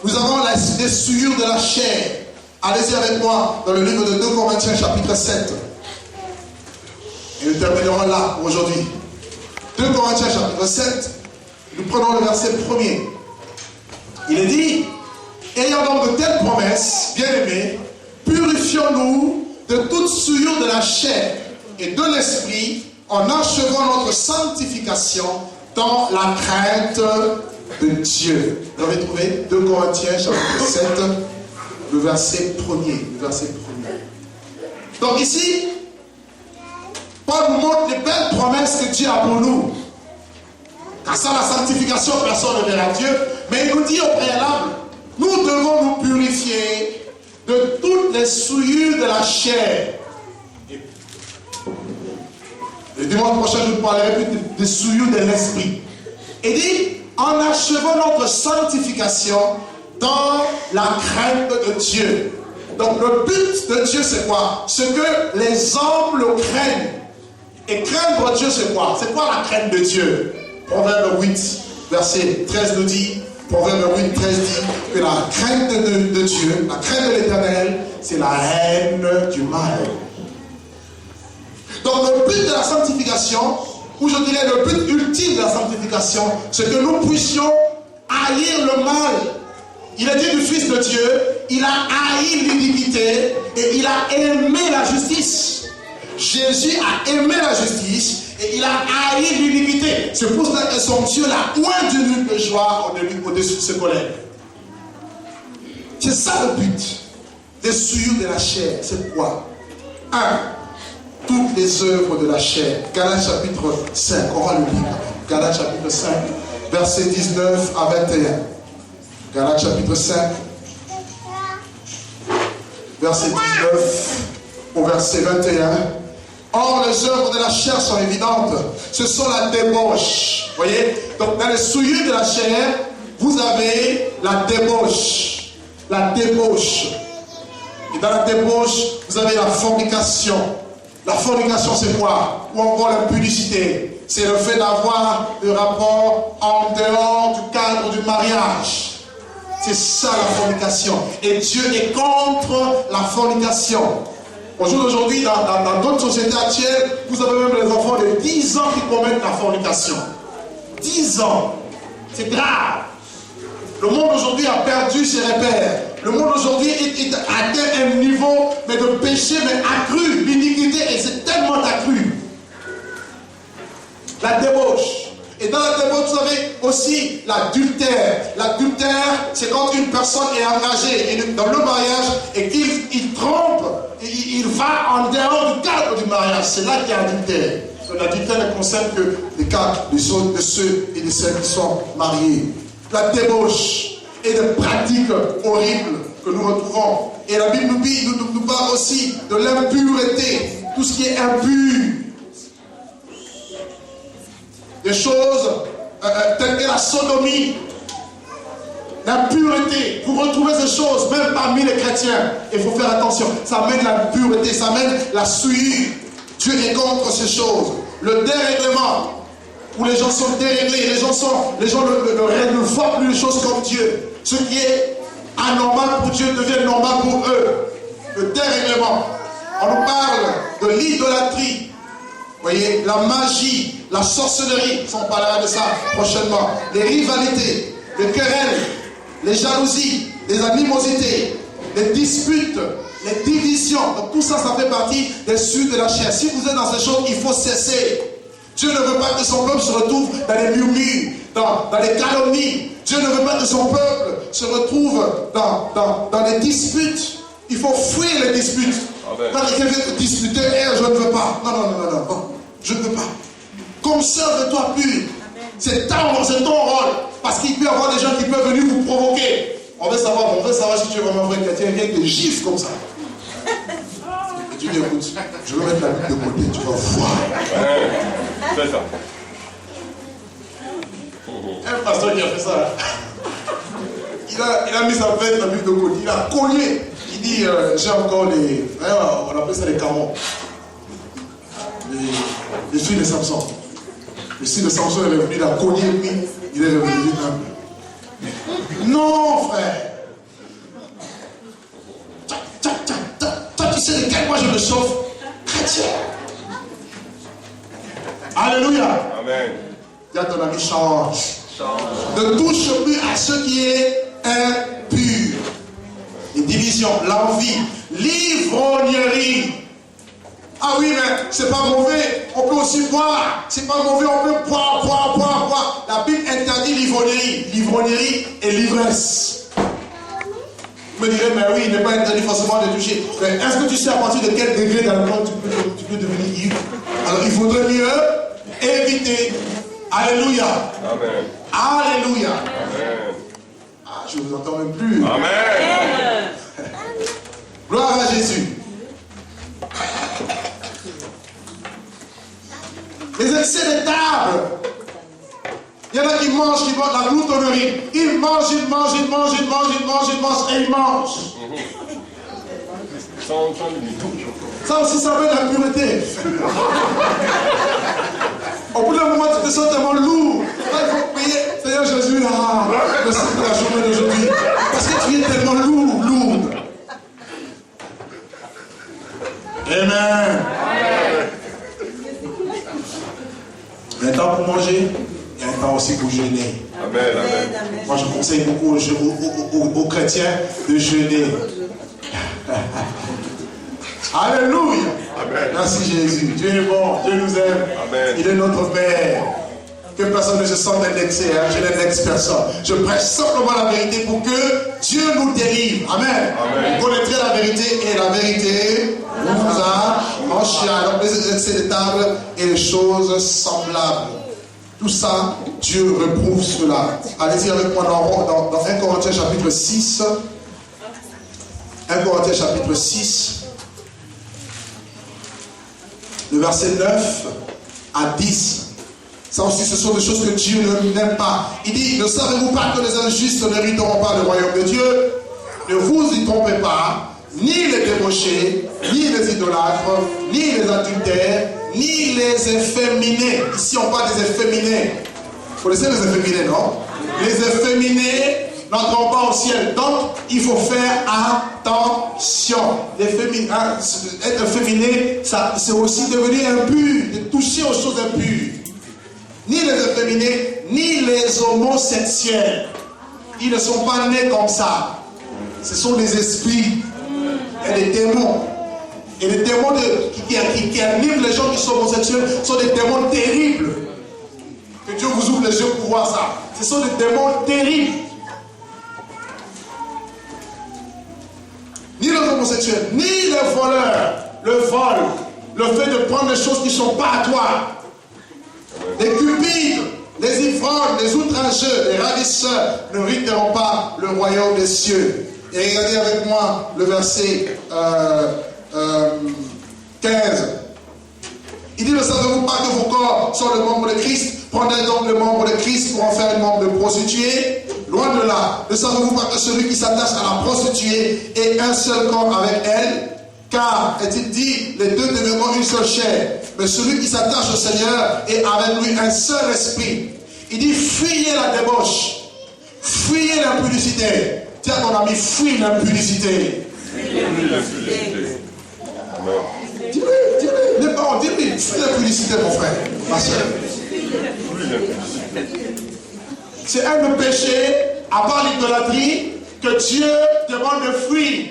Nous avons les souillures de la chair. Allez-y avec moi dans le livre de 2 Corinthiens chapitre 7. Et nous terminerons là aujourd'hui. 2 Corinthiens chapitre 7, nous prenons le verset 1er. Il est dit, ayant donc de telles promesses, bien-aimés, purifions-nous de toute souillure de la chair et de l'esprit en achevant notre sanctification dans la crainte de Dieu. Vous avez trouvé 2 Corinthiens chapitre 7, le verset 1er. Donc ici, Paul nous montre les belles promesses que Dieu a pour nous. Car sans la sanctification, personne ne verra Dieu. Mais il nous dit au préalable, nous devons nous purifier de toutes les souillures de la chair. Le dimanche prochain, je ne parlerai plus des souillures de l'esprit. Il dit, en achevant notre sanctification dans la crainte de Dieu. Donc le but de Dieu, c'est quoi? C'est que les hommes le craignent. Et craindre Dieu, c'est quoi? C'est quoi la crainte de Dieu? Proverbe 8, verset 13 nous dit, Proverbe 8, 13 dit que la crainte de Dieu, la crainte de l'Éternel, c'est la haine du mal. Donc le but de la sanctification, ou je dirais le but ultime de la sanctification, c'est que nous puissions haïr le mal. Il a dit du Fils de Dieu, il a haï l'iniquité et il a aimé la justice. Jésus a aimé la justice et il a haï l'iniquité. C'est pour cela que son Dieu l'a oint d'une nuit de joie au-dessus de ses collègues. C'est ça le but des souillures de la chair. C'est quoi? 1. Toutes les œuvres de la chair. Galates chapitre 5. On va le lire. Galates chapitre 5, versets 19 à 21. Galates chapitre 5, verset 19 au verset 21. Or, les œuvres de la chair sont évidentes. Ce sont la débauche. Vous voyez? Donc, dans les souillures de la chair, vous avez la débauche. La débauche. Et dans la débauche, vous avez la fornication. La fornication, c'est quoi? Ou encore l'impudicité. C'est le fait d'avoir des rapports en dehors du cadre du mariage. C'est ça la fornication. Et Dieu est contre la fornication. Au jour d'aujourd'hui, dans d'autres sociétés actuelles, vous avez même les enfants de 10 ans qui commettent la fornication. 10 ans. C'est grave. Le monde aujourd'hui a perdu ses repères. Le monde aujourd'hui est atteint un niveau mais de péché, mais accru. L'iniquité, et c'est tellement accru. La débauche. Et dans la débauche, vous avez aussi l'adultère. L'adultère, c'est quand une personne est engagée dans le mariage et qu'il trompe, il va en dehors du cadre du mariage. C'est là qu'il y a adultère. L'adultère ne concerne que les cas de ceux et de celles qui sont mariés. La débauche et des pratiques horribles que nous retrouvons. Et la Bible nous parle aussi de l'impureté, tout ce qui est impur. Des choses telles que la sodomie, l'impureté. Vous retrouvez ces choses même parmi les chrétiens. Il faut faire attention. Ça amène la pureté, ça amène la souillure. Dieu est contre ces choses. Le dérèglement, où les gens sont déréglés, les gens ne règlent pas plus les choses comme Dieu. Ce qui est anormal pour Dieu devient normal pour eux. Le dérèglement. On nous parle de l'idolâtrie. Vous voyez, la magie, la sorcellerie, on parlera de ça prochainement. Les rivalités, les querelles, les jalousies, les animosités, les disputes, les divisions. Donc tout ça, ça fait partie des souillures de la chair. Si vous êtes dans ces choses, il faut cesser. Dieu ne veut pas que son peuple se retrouve dans les murmures, dans les calomnies. Dieu ne veut pas que son peuple se retrouve dans les disputes. Il faut fuir les disputes. Quand quelqu'un vient te disputer, je ne veux pas. Non. Je ne veux pas. Conserve-toi pur. C'est ton rôle. Parce qu'il peut y avoir des gens qui peuvent venir vous provoquer. On veut savoir si tu es vraiment vrai chrétien. Quelqu'un qui te gifle comme ça. Et tu dis, écoute, je vais mettre la Bible de côté, tu vas voir.
C'est ça.
Un pasteur qui a fait ça. Il a mis sa veste, la Bible de côté. Il a cogné. Il dit, j'ai encore les... On appelle ça les carreaux. Les filles de Samson. Le fils de Samson est revenu, il a cogné, puis il est revenu humble. Non, frère. Toi, tu sais de quel point je me chauffe? Chrétien. Alléluia.
Amen.
Dis à ton ami, change. Ne touche plus à ce qui est impur. Les divisions, l'envie, l'ivrognerie. Ah oui, mais c'est pas mauvais, on peut aussi boire. C'est pas mauvais, on peut boire. La Bible interdit l'ivrognerie. L'ivrognerie et l'ivresse. Vous me direz, mais oui, il n'est pas interdit forcément de toucher. Mais est-ce que tu sais à partir de quel degré d'alcool tu peux devenir ivre? Alors il faudrait mieux éviter. Alléluia.
Amen.
Alléluia.
Amen.
Ah, je ne vous entends même plus.
Amen.
Gloire à Jésus. Les excès de table. Il y en a qui mangent la gloutonnerie. Ils mangent et ils mangent.
Sans limite.
Ça aussi, ça veut la pureté. Au bout d'un moment, tu te sens tellement lourd. Là, il faut prier. Seigneur Jésus, merci pour la journée d'aujourd'hui. Parce que tu es tellement lourde. Amen. Il y a un temps pour manger, il y a un temps aussi pour jeûner.
Amen. Amen.
Moi, je conseille beaucoup aux chrétiens de jeûner. Alléluia.
Amen.
Merci Jésus. Dieu est bon. Dieu nous aime.
Amen.
Il est notre Père. Que personne ne se sente indexé. Je n'indexe personne. Je prêche simplement la vérité pour que Dieu nous délivre. Amen.
Amen.
Vous connaîtrez la vérité et la vérité vous affranchira. Donc les excès de table et les choses semblables. Tout ça, Dieu reprouve cela. Allez-y avec moi dans 1 Corinthiens chapitre 6. 1 Corinthiens chapitre 6. Le verset 9 à 10. Ça aussi, ce sont des choses que Dieu n'aime pas. Il dit, ne savez-vous pas que les injustes n'hériteront pas le royaume de Dieu? Ne vous y trompez pas, ni les débauchés, ni les idolâtres, ni les adultères, ni les efféminés. Ici, on parle des efféminés. Vous connaissez les efféminés, non? Les efféminés n'entreront pas au ciel. Donc, il faut faire attention. Être efféminé, c'est aussi devenir impur, de toucher aux choses impures. Ni les efféminés, ni les homosexuels. Ils ne sont pas nés comme ça. Ce sont des esprits et des démons. Et les démons qui animent les gens qui sont homosexuels sont des démons terribles. Que Dieu vous ouvre les yeux pour voir ça. Ce sont des démons terribles. Ni les homosexuels, ni les voleurs, le vol, le fait de prendre des choses qui ne sont pas à toi. Les cupides, les ivrognes, les outrageux, les ravisseurs n'hériteront pas le royaume des cieux. Et regardez avec moi le verset 15. Il dit, ne savez-vous pas que vos corps sont le membre de Christ? Prenez donc le membre de Christ pour en faire un membre de prostituée. Loin de là. Ne savez-vous pas que celui qui s'attache à la prostituée est un seul corps avec elle? Car, est-il dit, les deux deviendront une seule chair. Mais celui qui s'attache au Seigneur est avec lui un seul esprit. Il dit, fuyez la débauche. Fuyez l'impudicité. Tiens ton ami, fuis l'impudicité. Dis-lui, les parents, dis-lui, fuis l'impudicité, mon frère, ma soeur. C'est un péché, à part l'idolâtrie, que Dieu demande de fuir.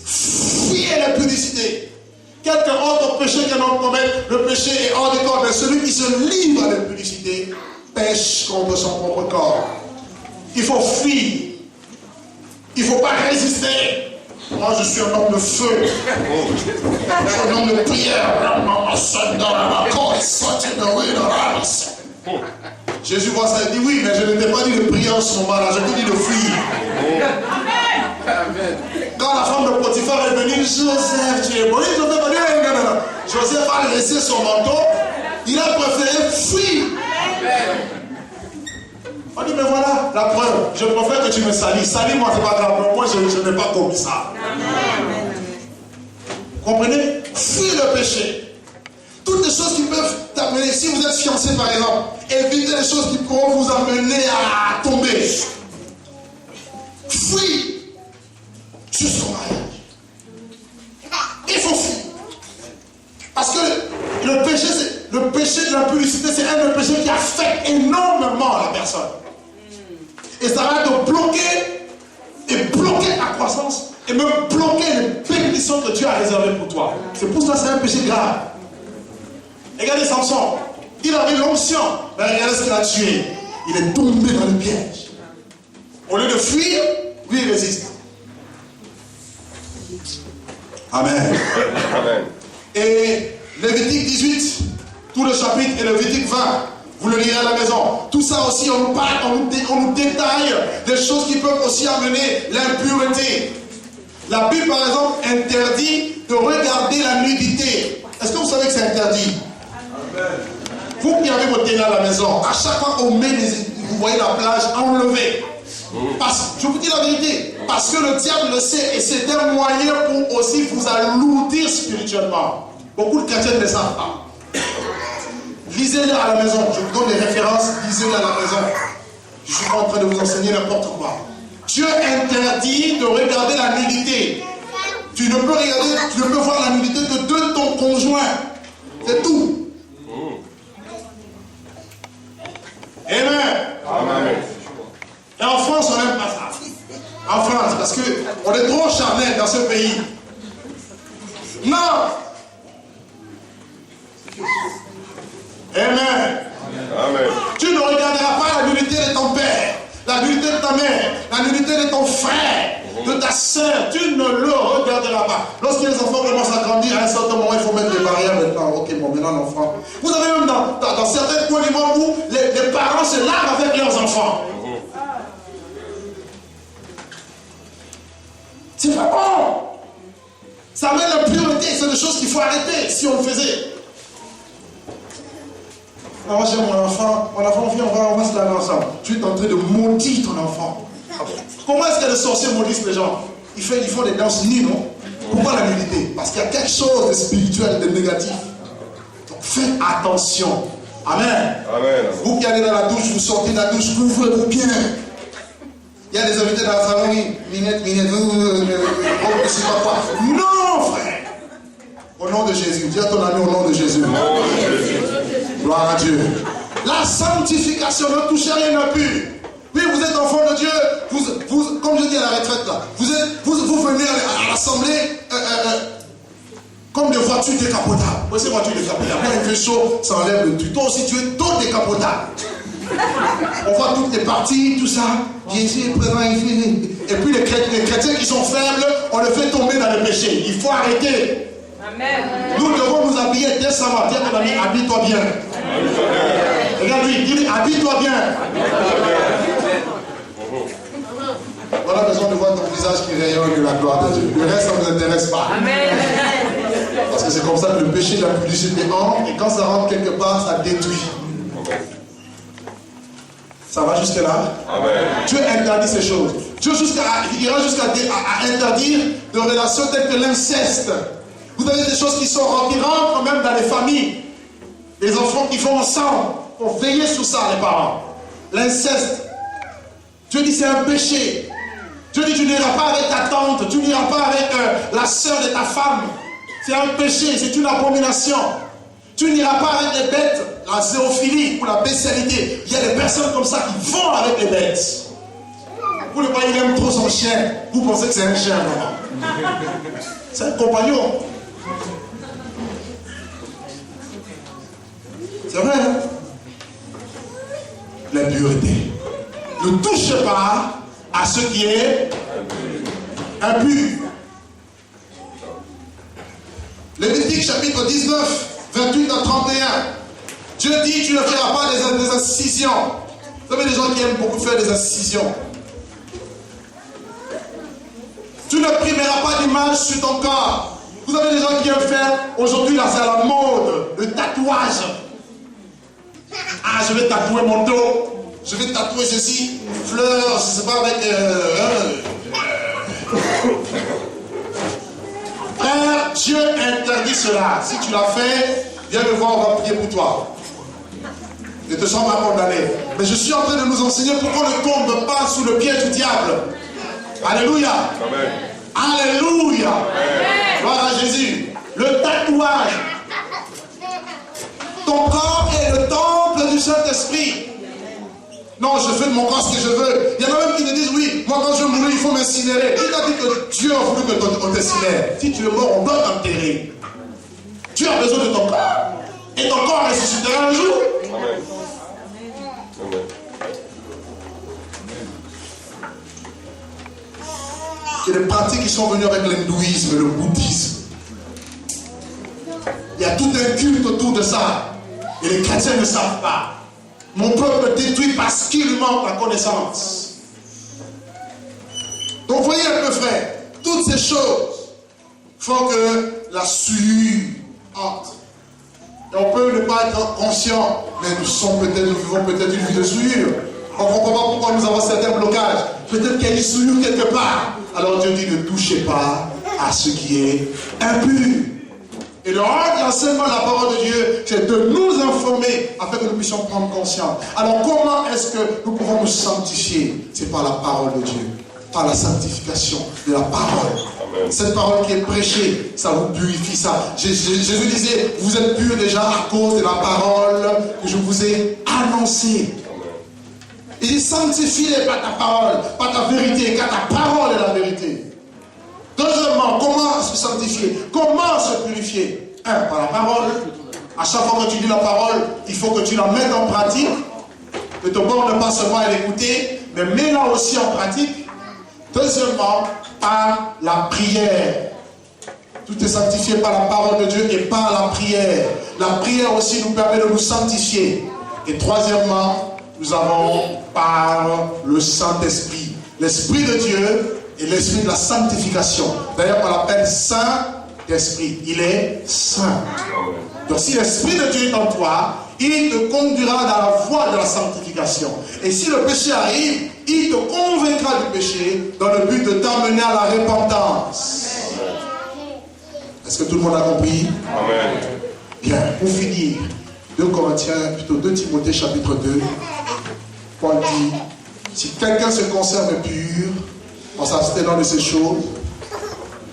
Fuyez l'impudicité. Quelque autre péché qu'un homme commet, le péché est hors du corps. Mais celui qui se livre à l'impudicité pêche contre son propre corps. Il faut fuir. Il ne faut pas résister. Moi, je suis un homme de feu. Je suis un homme de prière. Jésus voit ça et dit, oui, mais je ne t'ai pas dit de prier en ce moment-là. Je t'ai dit de fuir. Amen. Quand la femme de Potiphar est venue, Joseph, tu es bon. Joseph a laissé son manteau. Il a préféré fuir. On dit, mais voilà la preuve. Je préfère que tu me salis. Salis-moi, c'est pas grave. Moi, je n'ai pas commis ça. Amen. Comprenez? Fuis le péché. Toutes les choses qui peuvent t'amener. Si vous êtes fiancé, par exemple, évitez les choses qui pourront vous amener à tomber. Fuis jusqu'au mariage. Il faut fuir. Parce que le péché de l'impudicité, c'est un des péchés qui affecte énormément la personne. Et ça va te bloquer ta croissance et même bloquer les bénédictions que Dieu a réservées pour toi. C'est pour ça que c'est un péché grave. Regardez Samson, il avait l'onction, mais regardez ce qu'il a tué. Il est tombé dans le piège. Au lieu de fuir, lui il résiste. Amen.
Amen.
Et Lévitique 18, tout le chapitre, et Lévitique 20, vous le lirez à la maison. Tout ça aussi, on nous parle, on nous détaille des choses qui peuvent aussi amener l'impureté. La Bible, par exemple, interdit de regarder la nudité. Est-ce que vous savez que c'est interdit? Amen. Vous qui avez votre télé à la maison, à chaque fois qu'on met vous voyez la plage enlevée. Je vous dis la vérité, parce que le diable le sait et c'est un moyen pour aussi vous alourdir spirituellement. Beaucoup de chrétiens ne savent pas. Lisez-les à la maison, je vous donne des références, lisez-les à la maison. Je suis pas en train de vous enseigner n'importe quoi. Dieu interdit de regarder la nudité. Tu ne peux voir la nudité que de ton conjoint. C'est tout.
dans ce pays. Non. Amen.
Amen.
Tu ne regarderas pas la nudité de ton père, la nudité de ta mère, la nudité de ton frère, de ta soeur. Tu ne le regarderas pas. Lorsque les enfants commencent à grandir, à un certain moment, il faut mettre des barrières maintenant. Ok, bon, maintenant l'enfant. Vous avez même dans certains coins du monde où les parents se lavent avec leurs enfants. C'est pas bon. Ça met la pureté. C'est des choses qu'il faut arrêter si on le faisait. Ah, moi j'aime mon enfant vient, on va se laver ensemble. Tu es en train de maudire ton enfant. Comment est-ce que les sorciers maudissent les gens? Ils font des danses nues, non? Pourquoi la nudité? Parce qu'il y a quelque chose de spirituel, de négatif. Donc faites attention. Amen.
Amen.
Vous qui allez dans la douche, vous sortez de la douche, couvrez-vous bien. Il y a des invités dans la salon, minette, je sais pas quoi. Non, frère. Au nom de Jésus. Dis à ton ami au nom de Jésus. Gloire à Dieu. La sanctification, ne touchez rien à plus. Oui, vous êtes enfant de Dieu. Vous, comme je dis à la retraite là, vous venez à l'assemblée comme des voitures décapotables. Vous voyez ces voitures décapotables. Quand il fait chaud, ça enlève le truc. Toi aussi, tu es tout décapotable. On voit toutes les parties, tout ça. Jésus est présent ici. Et puis les chrétiens qui sont faibles, on les fait tomber dans le péché. Il faut arrêter. Amen. Nous devons nous habiller décemment. Dis à ton ami, habille-toi bien. Regarde-lui, dis-lui, habille-toi bien. On a besoin de voir ton visage qui rayonne de la gloire de Dieu. Le reste, ça ne nous intéresse pas. Amen. Parce que c'est comme ça que le péché de la publicité entre, et quand ça rentre quelque part, ça détruit. Ça va jusque là? Amen. Dieu interdit ces choses. Dieu ira jusqu'à interdire de relations telles que l'inceste. Vous avez des choses qui rentrent même dans les familles. Les enfants qui font ensemble. Il faut veiller sur ça, les parents. L'inceste. Dieu dit c'est un péché. Dieu dit tu n'iras pas avec ta tante, tu n'iras pas avec la soeur de ta femme. C'est un péché, c'est une abomination. Tu n'iras pas avec les bêtes, la zéophilie ou la bestialité. Il y a des personnes comme ça qui vont avec les bêtes. Vous le voyez, il aime trop son chien. Vous pensez que c'est un chien, non? C'est un compagnon. C'est vrai, hein? L'impureté. Ne touche pas à ce qui est impur. Lévitique chapitre 19, 28 à 31. Dieu dit, tu ne feras pas des incisions. Vous savez, des gens qui aiment beaucoup faire des incisions. Tu ne primeras pas d'image sur ton corps. Vous avez des gens qui aiment faire, aujourd'hui là c'est à la mode, le tatouage. Ah, je vais tatouer mon dos. Je vais tatouer ceci, fleurs, je ne sais pas, avec... Frère, Dieu interdit cela. Si tu l'as fait, viens me voir, on va prier pour toi. Ne te sens pas condamné. Mais je suis en train de nous enseigner pourquoi on ne tombe pas sous le pied du diable. Alléluia. Amen. Alléluia. Amen. Gloire à Jésus. Le tatouage. Ton corps est le temple du Saint-Esprit. Non, je fais de mon corps ce que je veux. Il y en a même qui me disent, oui, moi quand je mourir, il faut m'incinérer. Qui t'a dit que Dieu a voulu que on t'incinère? Si tu es mort, on doit t'enterrer. Tu as besoin de ton corps. Et ton corps ressuscitera un jour. Amen. Amen. Il y a des pratiques qui sont venues avec l'hindouisme, le bouddhisme. Il y a tout un culte autour de ça. Et les chrétiens ne savent pas. Mon peuple détruit parce qu'il manque la connaissance. Donc voyez un peu, frère, toutes ces choses font que la souillure entre. Et on peut ne pas être conscient, mais nous vivons peut-être une vie de souillure. On ne comprend pas pourquoi nous avons certains blocages. Peut-être qu'il y a une souillure quelque part. Alors Dieu dit, ne touchez pas à ce qui est impur. Et le rôle d'enseignement de la parole de Dieu, c'est de nous informer afin que nous puissions prendre conscience. Alors comment est-ce que nous pouvons nous sanctifier? C'est par la parole de Dieu, par la sanctification de la parole. Amen. Cette parole qui est prêchée, ça vous purifie ça. Jésus disait, vous êtes purs déjà à cause de la parole que je vous ai annoncée. Il dit, sanctifie-les par ta parole, par ta vérité, car ta parole est la vérité. Deuxièmement, comment se sanctifier? Comment se purifier? Par la parole. À chaque fois que tu lis la parole, il faut que tu la mettes en pratique. Ne te borne pas seulement à l'écouter, mais mets-la aussi en pratique. Deuxièmement, par la prière. Tout est sanctifié par la parole de Dieu et par la prière. La prière aussi nous permet de nous sanctifier. Et troisièmement, nous avons par le Saint-Esprit. L'Esprit de Dieu et l'Esprit de la sanctification. D'ailleurs, on l'appelle Saint-Esprit. Il est saint. Donc si l'Esprit de Dieu est en toi, il te conduira dans la voie de la sanctification. Et si le péché arrive, il te convaincra du péché dans le but de t'amener à la repentance. Est-ce que tout le monde a compris?
Amen.
Bien, pour finir, 2 Timothée chapitre 2, Paul dit, si quelqu'un se conserve pur, en s'abstenant de ces choses,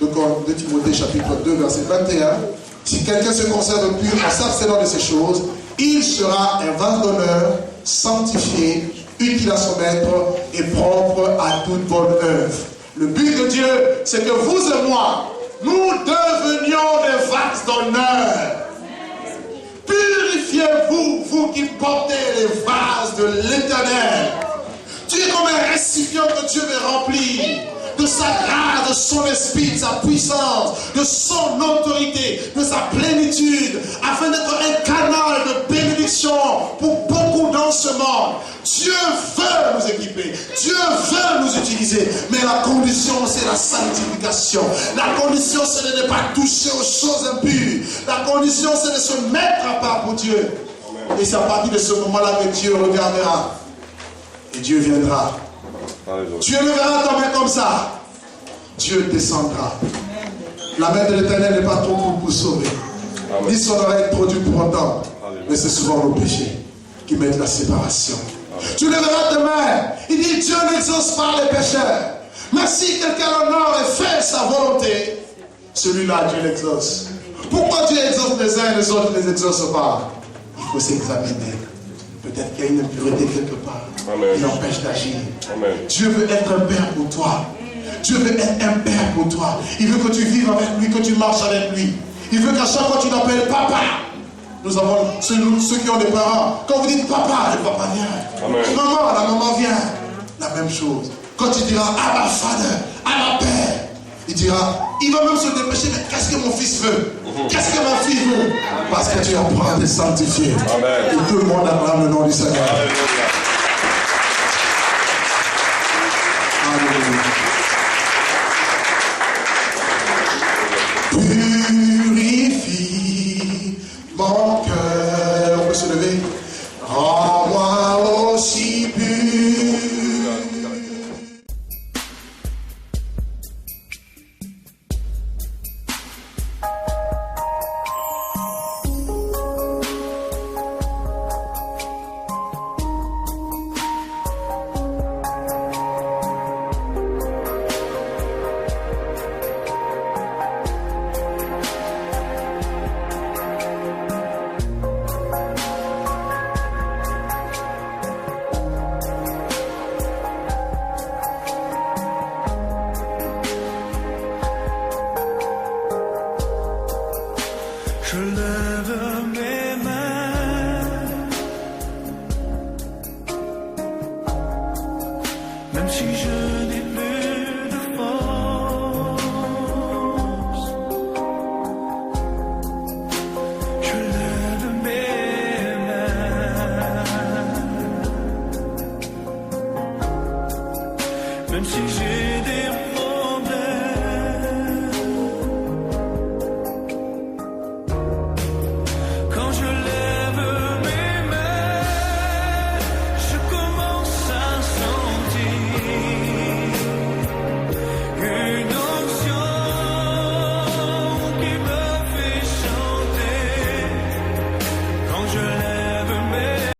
2 Timothée chapitre 2, verset 21, si quelqu'un se conserve pur en s'abstenant de ces choses, il sera un vase d'honneur, sanctifié, utile à son maître et propre à toute bonne œuvre. Le but de Dieu, c'est que vous et moi, nous devenions des vases d'honneur. Purifiez-vous, vous qui portez les vases de l'Éternel. Tu es comme un récipient que Dieu veut remplir de sa grâce, de son esprit, de sa puissance, de son autorité, de sa plénitude, afin d'être un canal de bénédiction pour beaucoup dans ce monde. Dieu veut nous équiper, Dieu veut nous utiliser, mais la condition c'est la sanctification. La condition c'est de ne pas toucher aux choses impures. La condition c'est de se mettre à part pour Dieu. Et c'est à partir de ce moment-là que Dieu regardera et Dieu viendra. Dieu le verra tomber comme ça. Dieu descendra. La main de l'Éternel n'est pas trop pour sauver. Ni son oreille trop dure pour entendre. Mais c'est souvent nos péchés qui mettent la séparation. Tu le verras demain. Il dit Dieu n'exauce pas les pécheurs. Mais si quelqu'un l'honore et fait sa volonté, celui-là Dieu l'exauce. Pourquoi Dieu exauce les uns et les autres ne les exauce pas? Il faut s'examiner. Peut-être qu'il y a une impureté quelque part.
Amen.
Il empêche d'agir.
Amen.
Dieu veut être un père pour toi. Dieu veut être un père pour toi. Il veut que tu vives avec lui, que tu marches avec lui. Il veut qu'à chaque fois tu l'appelles papa. Nous avons ceux qui ont des parents. Quand vous dites papa, le papa vient.
Amen.
Maman, la maman vient. La même chose. Quand tu diras Abba Father, Abba Père, il dira, il va même se dépêcher, mais qu'est-ce que mon fils veut? Qu'est-ce que ma fille veut? Parce que tu apprends à te sanctifier.
Amen.
Et tout le monde acclame le nom du Seigneur.
Alléluia.
Purifie mon cœur. On peut se lever. Rends-moi aussi pur.
Je lève mes mains, même si je n'ai plus de force. Je lève mes mains, même si j'ai des